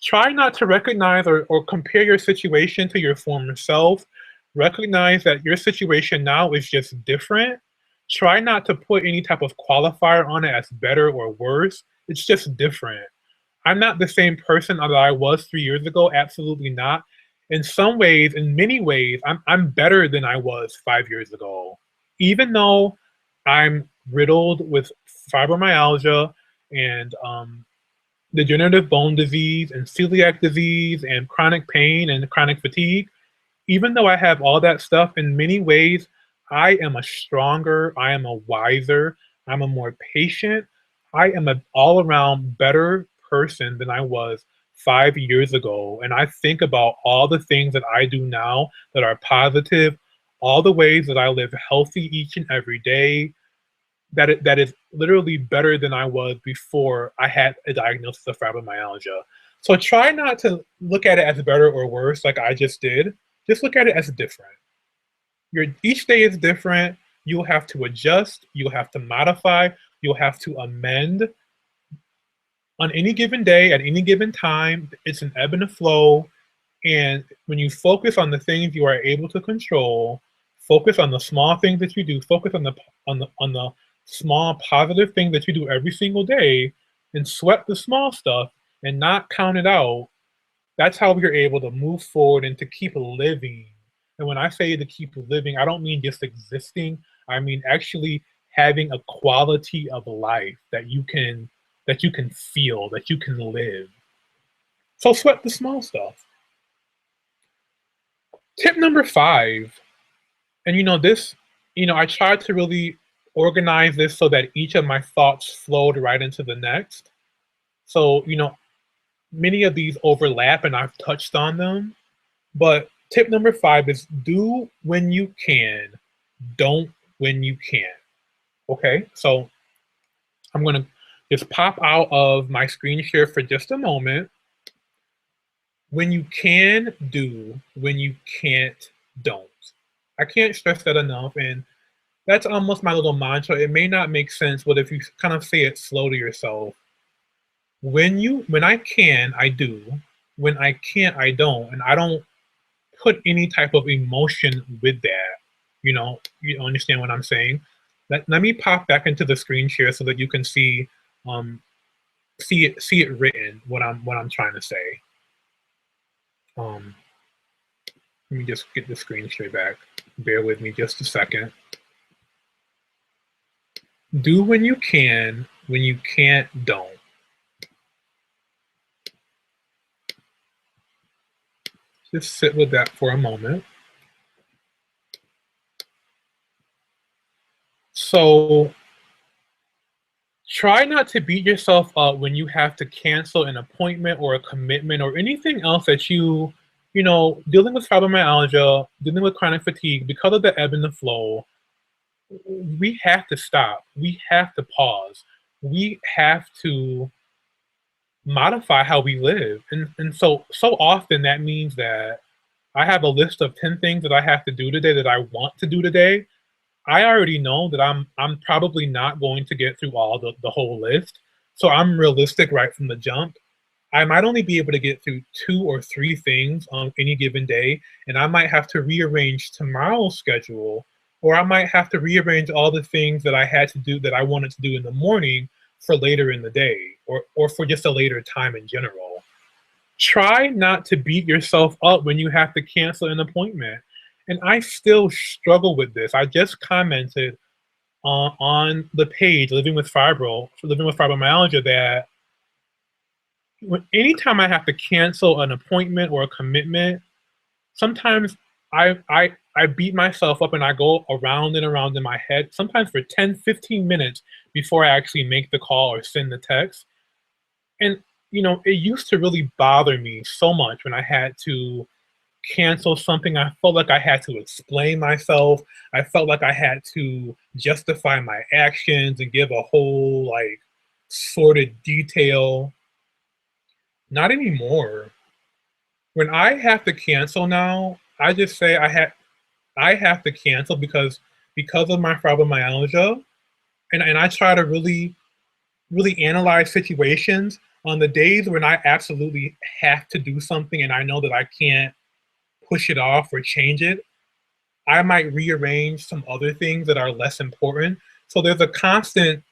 Try not to recognize or compare your situation to your former self. Recognize that your situation now is just different. Try not to put any type of qualifier on it as better or worse. It's just different. I'm not the same person that I was 3 years ago. Absolutely not. In some ways, in many ways, I'm better than I was 5 years ago. Even though I'm riddled with fibromyalgia and degenerative bone disease and celiac disease and chronic pain and chronic fatigue, even though I have all that stuff, in many ways, I am a stronger, I am a wiser, I'm a more patient, I am an all around better person than I was 5 years ago. And I think about all the things that I do now that are positive, all the ways that I live healthy each and every day, that is literally better than I was before I had a diagnosis of fibromyalgia. So try not to look at it as better or worse like I just did. Just look at it as different. Each day is different. You'll have to adjust. You'll have to modify. You'll have to amend. On any given day, at any given time, it's an ebb and a flow. And when you focus on the things you are able to control, focus on the small things that you do, focus on the small positive thing that you do every single day, and sweat the small stuff and not count it out. That's how we're able to move forward and to keep living. And when I say to keep living, I don't mean just existing. I mean actually having a quality of life that you can feel, that you can live. So sweat the small stuff. Tip number 5, and this, I tried to really organize this so that each of my thoughts flowed right into the next. So, many of these overlap and I've touched on them. But tip number 5 is do when you can, don't when you can't. Okay, so I'm going to just pop out of my screen share for just a moment. When you can, do. When you can't, don't. I can't stress that enough. And that's almost my little mantra. It may not make sense, but if you kind of say it slow to yourself, when I can, I do. When I can't, I don't. And I don't put any type of emotion with that. You understand what I'm saying? Let me pop back into the screen share so that you can um, see it written what I'm trying to say. Let me just get the screen share back. Bear with me just a second. Do when you can, when you can't, don't. Just sit with that for a moment. So Try not to beat yourself up when you have to cancel an appointment or a commitment or anything else that dealing with fibromyalgia, dealing with chronic fatigue, because of the ebb and the flow, we have to stop. We have to pause. We have to modify how we live. And so often that means that I have a list of 10 things that I have to do today that I want to do today. I already know that I'm probably not going to get through all the whole list. So I'm realistic right from the jump. I might only be able to get through 2 or 3 things on any given day, and I might have to rearrange tomorrow's schedule, or I might have to rearrange all the things that I had to do that I wanted to do in the morning for later in the day, or for just a later time in general. Try not to beat yourself up when you have to cancel an appointment. And I still struggle with this. I just commented on the page Living with Fibromyalgia, that anytime I have to cancel an appointment or a commitment, sometimes I beat myself up and I go around and around in my head, sometimes for 10, 15 minutes before I actually make the call or send the text. And it used to really bother me so much when I had to cancel something. I felt like I had to explain myself. I felt like I had to justify my actions and give a whole like sordid detail. Not anymore. When I have to cancel now, I just say I have to cancel because of my fibromyalgia, and I try to really analyze situations on the days when I absolutely have to do something and I know that I can't push it off or change it. I might rearrange some other things that are less important. So you're constantly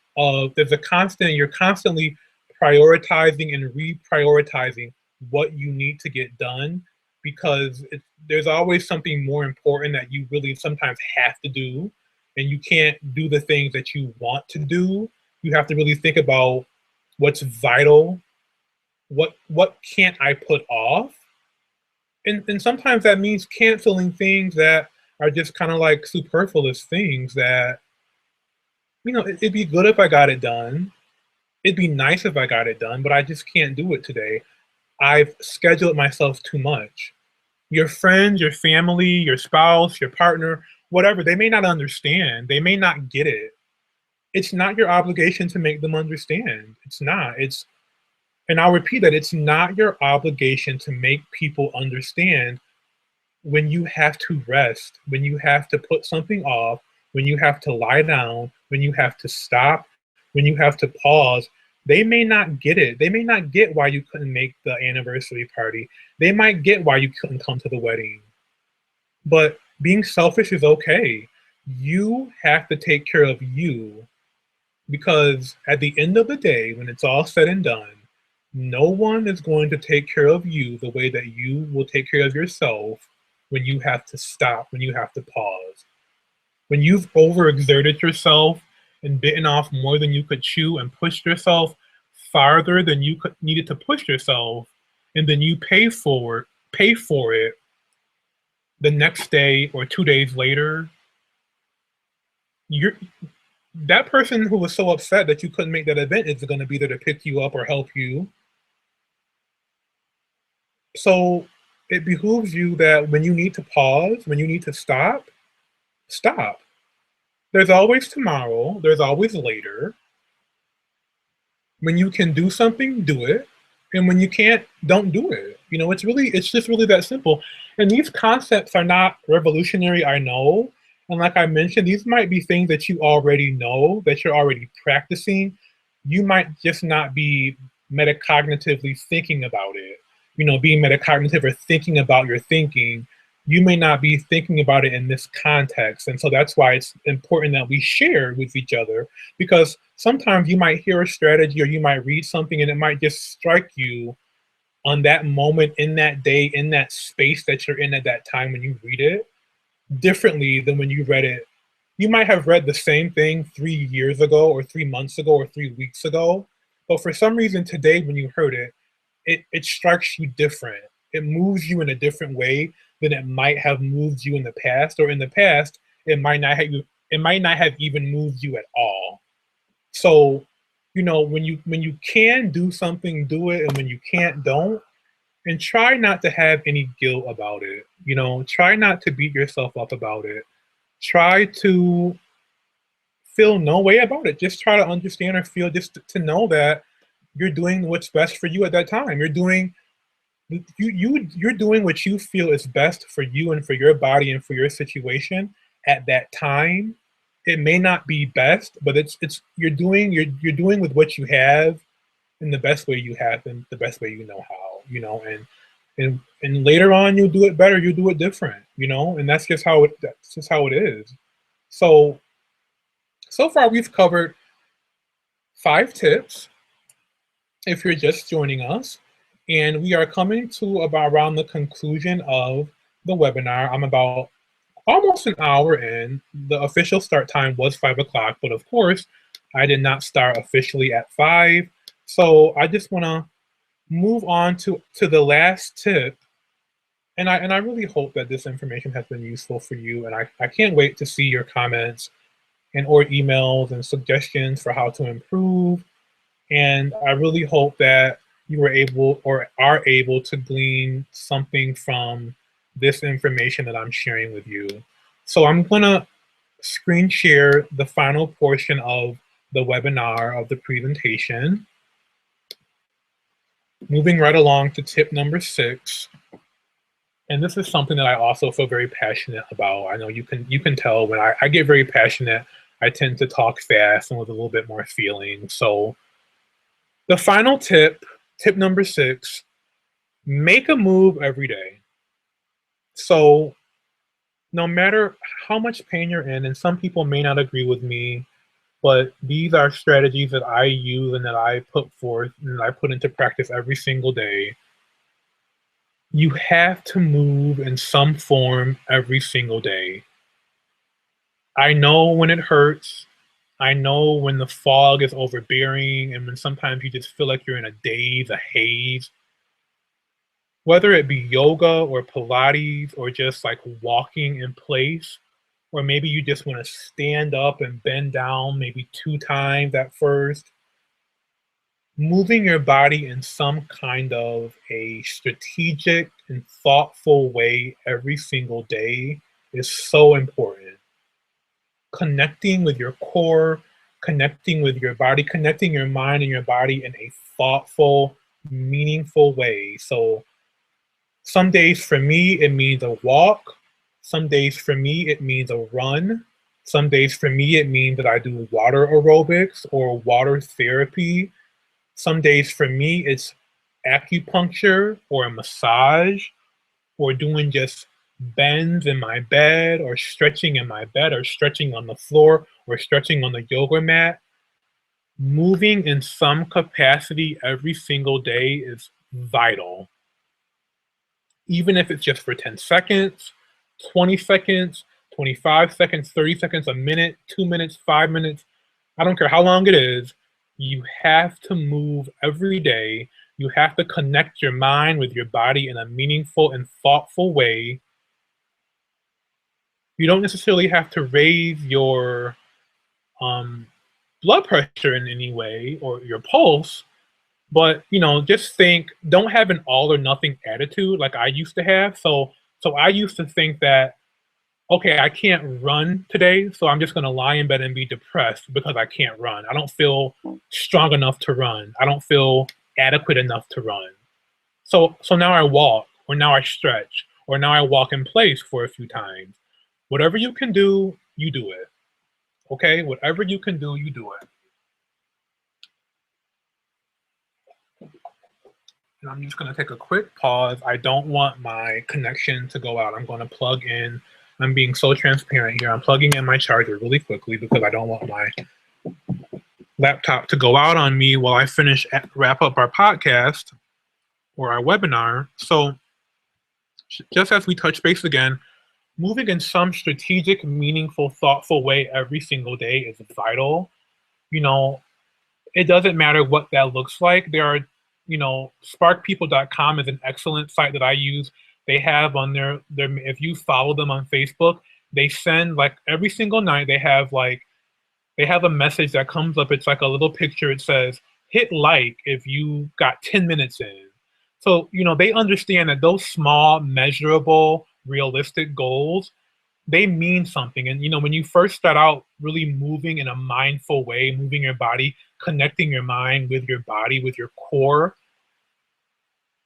prioritizing and reprioritizing what you need to get done, because there's always something more important that you really sometimes have to do, and you can't do the things that you want to do. You have to really think about what's vital, what can't I put off, and sometimes that means canceling things that are just kind of like superfluous things that it'd be good if I got it done. It'd be nice if I got it done, but I just can't do it today. I've scheduled myself too much. Your friends, your family, your spouse, your partner, whatever, they may not understand. They may not get it. It's not your obligation to make them understand. It's not. And I'll repeat that, it's not your obligation to make people understand when you have to rest, when you have to put something off, when you have to lie down, when you have to stop, when you have to pause. They may not get it. They may not get why you couldn't make the anniversary party. They might get why you couldn't come to the wedding. But being selfish is okay. You have to take care of you, because at the end of the day, when it's all said and done, no one is going to take care of you the way that you will take care of yourself when you have to stop, when you have to pause. When you've overexerted yourself and bitten off more than you could chew and pushed yourself farther than you needed to push yourself, and then you pay for it the next day or 2 days later, you're that person who was so upset that you couldn't make that event is going to be there to pick you up or help you. So it behooves you that when you need to pause, when you need to stop, stop. There's always tomorrow, there's always later. When you can do something, do it. And when you can't, don't do it. It's just really that simple. And these concepts are not revolutionary, I know. And like I mentioned, these might be things that you already know, that you're already practicing. You might just not be metacognitively thinking about it. Being metacognitive or thinking about your thinking, you may not be thinking about it in this context. And so that's why it's important that we share with each other, because sometimes you might hear a strategy or you might read something and it might just strike you on that moment, in that day, in that space that you're in at that time when you read it, differently than when you read it. You might have read the same thing 3 years ago or 3 months ago or 3 weeks ago, but for some reason today when you heard it, it strikes you different. It moves you in a different way than it might have moved you in the past, or in the past it might not have even moved you at all. So when you can do something, do it, and when you can't, don't. And try not to have any guilt about it. Try not to beat yourself up about it. Try to feel no way about it. Just try to understand or feel, just to know that you're doing what's best for you at that time. You're doing what you feel is best for you and for your body and for your situation at that time. It may not be best, but it's you're doing with what you have in the best way you have and the best way you know how, and later on you'll do it better, you'll do it different, and that's just how it is. So far we've covered 5 tips if you're just joining us, and we are coming to about around the conclusion of the webinar. I'm about almost an hour in. The official start time was 5 o'clock, but of course I did not start officially at 5. So I just want to move on to the last tip. And I really hope that this information has been useful for you. And I can't wait to see your comments and or emails and suggestions for how to improve. And I really hope that you were able or are able to glean something from this information that I'm sharing with you. So I'm going to screen share the final portion of the webinar, of the presentation. Moving right along to tip number 6. And this is something that I also feel very passionate about. I know you can tell when I get very passionate, I tend to talk fast and with a little bit more feeling. So the final tip, tip number 6, make a move every day. So no matter how much pain you're in, and some people may not agree with me, but these are strategies that I use and that I put forth and I put into practice every single day. You have to move in some form every single day. I know when it hurts. I know when the fog is overbearing and when sometimes you just feel like you're in a daze, a haze. Whether it be yoga or Pilates or just like walking in place, or maybe you just want to stand up and bend down maybe 2 times at first. Moving your body in some kind of a strategic and thoughtful way every single day is so important. Connecting with your core, connecting with your body, connecting your mind and your body in a thoughtful, meaningful way. So some days for me, it means a walk. Some days for me, it means a run. Some days for me, it means that I do water aerobics or water therapy. Some days for me, it's acupuncture or a massage or doing just bends in my bed or stretching in my bed or stretching on the floor or stretching on the yoga mat. Moving in some capacity every single day is vital. Even if it's just for 10 seconds, 20 seconds, 25 seconds, 30 seconds, a minute, 2 minutes, 5 minutes, I don't care how long it is, you have to move every day. You have to connect your mind with your body in a meaningful and thoughtful way. You don't necessarily have to raise your blood pressure in any way or your pulse, but just think, don't have an all or nothing attitude like I used to have. So I used to think that, okay, I can't run today, so I'm just going to lie in bed and be depressed because I can't run. I don't feel strong enough to run. I don't feel adequate enough to run. So now I walk, or now I stretch, or now I walk in place for a few times. Whatever you can do, you do it. Okay? Whatever you can do, you do it. And I'm just going to take a quick pause. I don't want my connection to go out. I'm going to plug in. I'm being so transparent here. I'm plugging in my charger really quickly because I don't want my laptop to go out on me while I wrap up our podcast or our webinar. So just as we touch base again, moving in some strategic, meaningful, thoughtful way every single day is vital. It doesn't matter what that looks like. There are, sparkpeople.com is an excellent site that I use. They have on their if you follow them on Facebook, they send like every single night, they have like they have a message that comes up. It's like a little picture. It says, hit like if you got 10 minutes in. So, they understand that those small, measurable, realistic goals, they mean something. And, when you first start out really moving in a mindful way, moving your body, connecting your mind with your body, with your core,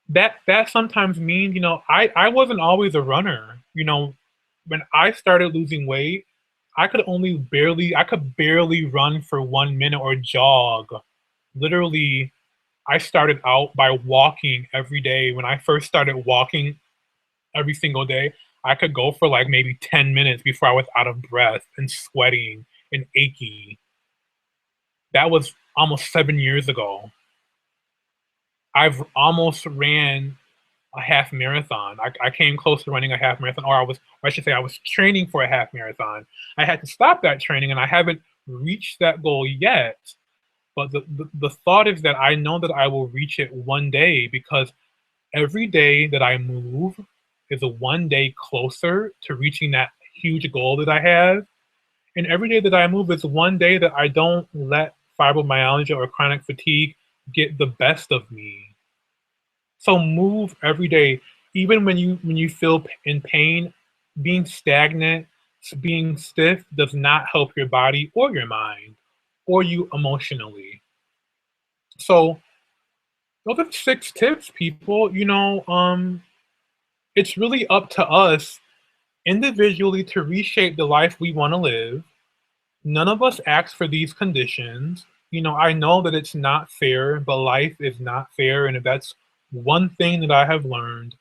that sometimes means, I wasn't always a runner. When I started losing weight, I could barely run for 1 minute or jog. Literally, I started out by walking every day. When I first started walking every single day, I could go for like maybe 10 minutes before I was out of breath and sweating and achy. That was almost 7 years ago. I've almost ran a half marathon. I came close to running a half marathon, or I should say, I was training for a half marathon. I had to stop that training, and I haven't reached that goal yet. But the thought is that I know that I will reach it one day, because every day that I move is a one day closer to reaching that huge goal that I have. And every day that I move is one day that I don't let fibromyalgia or chronic fatigue get the best of me. So move every day, even when you feel in pain. Being stagnant, being stiff does not help your body or your mind or you emotionally. So those are 6 tips, people. It's really up to us individually to reshape the life we want to live. None of us asked for these conditions. I know that it's not fair, but life is not fair. And if that's one thing that I have learned,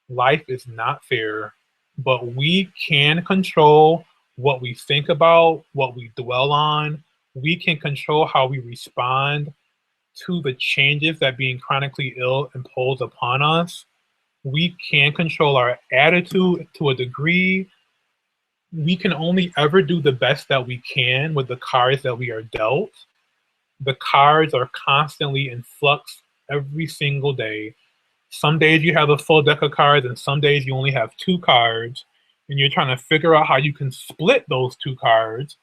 life is not fair, but we can control what we think about, what we dwell on. We can control how we respond to the changes that being chronically ill impose upon us. We can control our attitude to a degree. We can only ever do the best that we can with the cards that we are dealt. The cards are constantly in flux every single day. Some days you have a full deck of cards, and some days you only have 2 cards, and you're trying to figure out how you can split those 2 cards.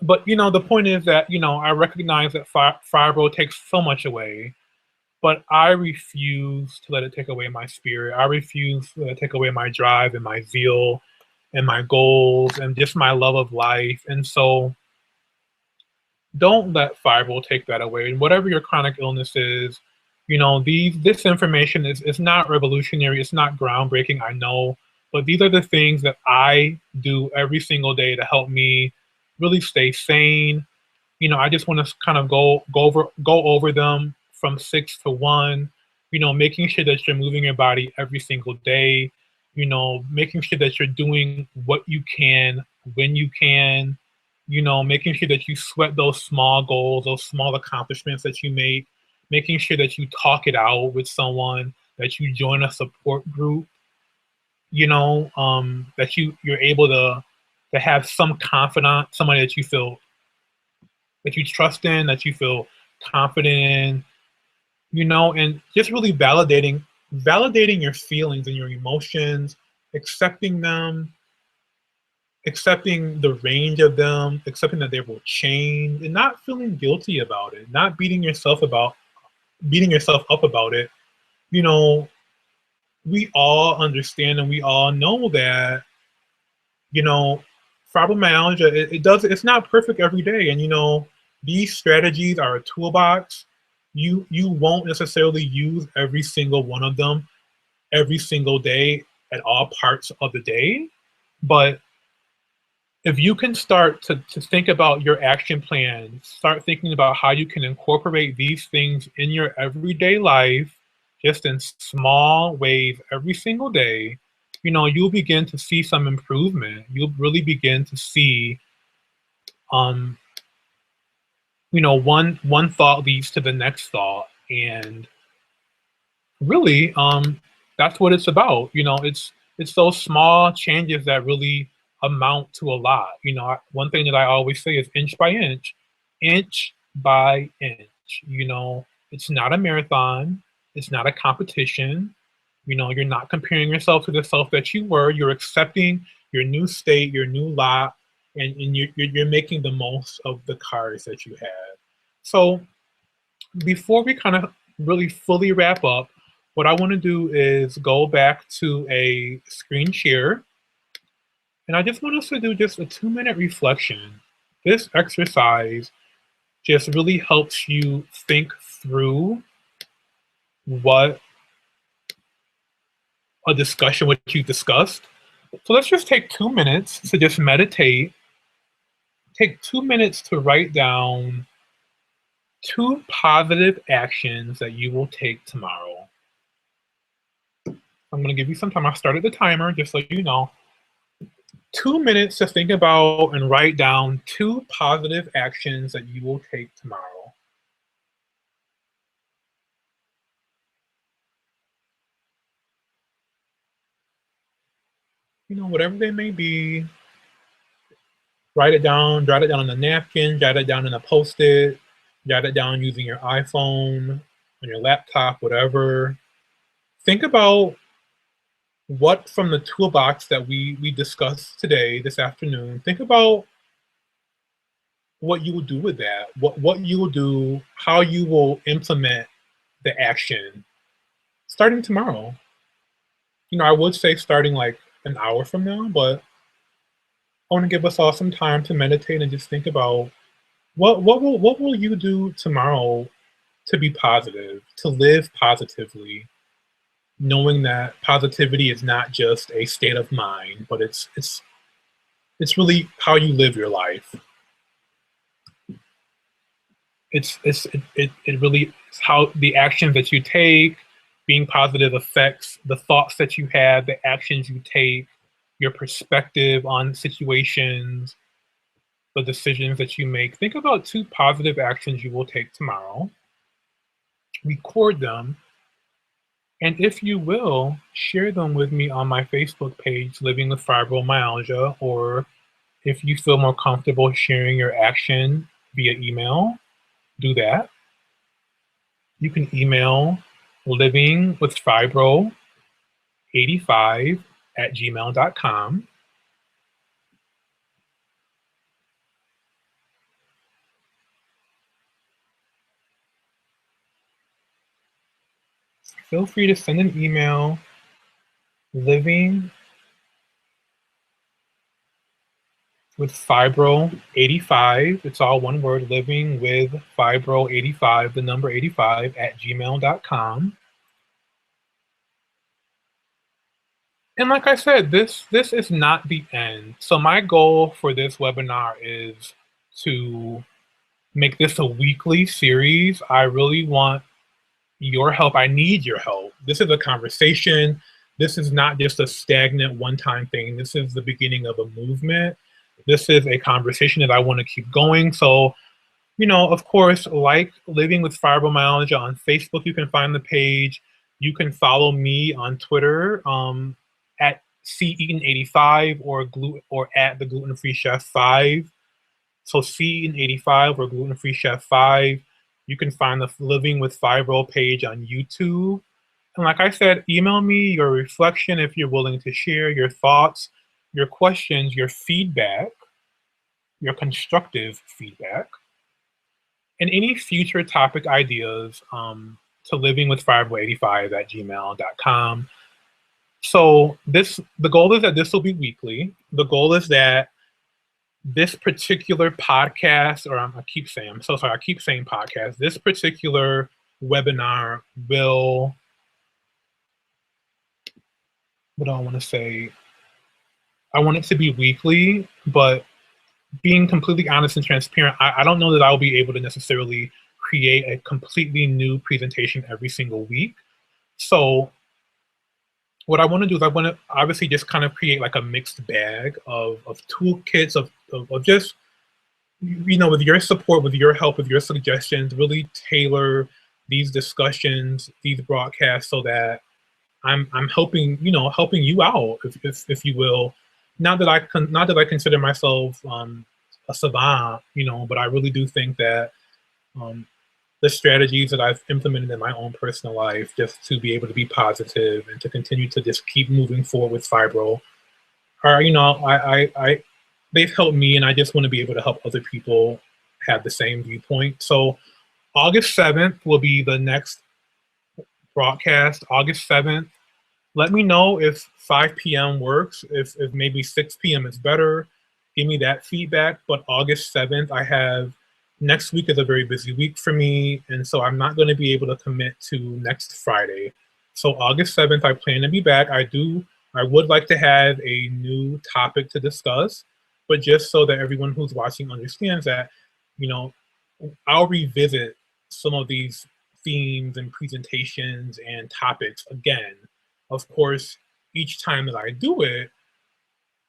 But the point is that I recognize that fibro takes so much away, but I refuse to let it take away my spirit. I refuse to let it take away my drive and my zeal and my goals and just my love of life. And so don't let fibro take that away. And whatever your chronic illness is, this information is not revolutionary. It's not groundbreaking, I know, but these are the things that I do every single day to help me really stay sane. I just want to kind of go over them from 6 to 1. Making sure that you're moving your body every single day. Making sure that you're doing what you can when you can. Making sure that you sweat those small goals, those small accomplishments that you make. Making sure that you talk it out with someone, that you join a support group. That you're able to have some confidant, somebody that you feel that you trust in, that you feel confident in, and just really validating your feelings and your emotions, accepting them, accepting the range of them, accepting that they will change, and not feeling guilty about it, not beating yourself up about it. We all understand and we all know that you know, fibromyalgia, it's not perfect every day. And these strategies are a toolbox. You won't necessarily use every single one of them every single day at all parts of the day. But if you can start to think about your action plan, start thinking about how you can incorporate these things in your everyday life, just in small ways every single day, you'll begin to see some improvement. You'll really begin to see, um, one thought leads to the next thought. And really, that's what it's about. It's those small changes that really amount to a lot. One thing that I always say is inch by inch, inch by inch. It's not a marathon. It's not a competition. You're not comparing yourself to the self that you were. You're accepting your new state, your new lot. and you're making the most of the cards that you have. So before we kind of really fully wrap up, what I want to do is go back to a screen share, and I just want us to do just a 2-minute reflection. This exercise just really helps you think through what a discussion, what you discussed. So let's just take 2 minutes to just meditate. Take 2 minutes to write down 2 positive actions that you will take tomorrow. I'm going to give you some time. I started the timer just so you know. 2 minutes to think about and write down 2 positive actions that you will take tomorrow. You know, whatever they may be, write it down, jot it down on a napkin, jot it down in a post-it, jot it down using your iPhone, on your laptop, whatever. Think about what from the toolbox that we discussed today, this afternoon, think about what you will do with that, what you will do, how you will implement the action starting tomorrow. You know, I would say starting like an hour from now, but I want to give us all some time to meditate and just think about what will you do tomorrow to be positive, to live positively, knowing that positivity is not just a state of mind, but it's really how you live your life. It really is how the actions that you take, being positive affects the thoughts that you have, the actions you take, your perspective on situations, the decisions that you make. Think about 2 positive actions you will take tomorrow. Record them, and if you will, share them with me on my Facebook page, Living with Fibromyalgia, or if you feel more comfortable sharing your action via email, do that. You can email livingwithfibro85@gmail.com. Feel free to send an email, living with fibro85. It's all one word, living with fibro85, the number 85 at gmail.com. And like I said, this is not the end. So my goal for this webinar is to make this a weekly series. I really want your help. I need your help. This is a conversation. This is not just a stagnant one-time thing. This is the beginning of a movement. This is a conversation that I want to keep going. So, you know, of course, like Living with Fibromyalgia on Facebook, you can find the page. You can follow me on Twitter at ceaton85 or at the Gluten Free Chef 5. So ceaton85 or Gluten Free Chef 5. You can find the Living with Fibro page on YouTube. And like I said, email me your reflection if you're willing to share your thoughts, your questions, your feedback, your constructive feedback, and any future topic ideas to livingwithfibro85@gmail.com. So the goal is that this will be weekly. The goal is that this particular podcast, or I keep saying, I'm so sorry, I keep saying podcast. This particular webinar will, what do I want to say? I want it to be weekly, but being completely honest and transparent, I don't know that I'll be able to necessarily create a completely new presentation every single week. So what I want to do is I want to obviously just kind of create like a mixed bag of toolkits of just, you know, with your support, with your help, with your suggestions, really tailor these discussions, these broadcasts, so that I'm helping, you know, helping you out, if you will. Not that I consider myself a savant, you know, but I really do think that the strategies that I've implemented in my own personal life, just to be able to be positive and to continue to just keep moving forward with fibro, are, you know, they've helped me, and I just want to be able to help other people have the same viewpoint. So August 7th will be the next broadcast. August 7th. Let me know if 5 p.m. works, if maybe 6 p.m. is better. Give me that feedback. But August 7th, I have next week is a very busy week for me. And so I'm not going to be able to commit to next Friday. So August 7th, I plan to be back. I would like to have a new topic to discuss, but just so that everyone who's watching understands that, you know, I'll revisit some of these themes and presentations and topics again. Of course, each time that I do it,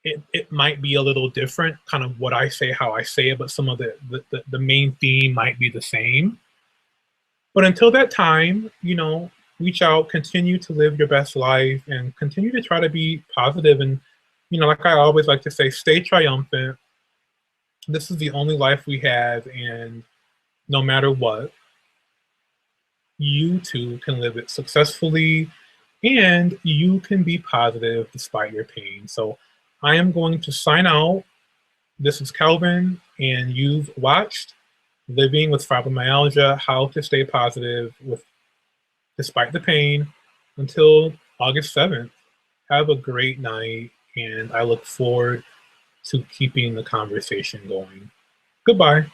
it might be a little different, kind of what I say, how I say it, but some of the main theme might be the same. But until that time, reach out, continue to live your best life, and continue to try to be positive. And, like I always like to say, stay triumphant. This is the only life we have, and no matter what, you too can live it successfully and you can be positive despite your pain. So I am going to sign out. This is Calvin, and you've watched Living with Fibromyalgia, How to Stay Positive with Despite the Pain. Until August 7th, have a great night, and I look forward to keeping the conversation going. Goodbye.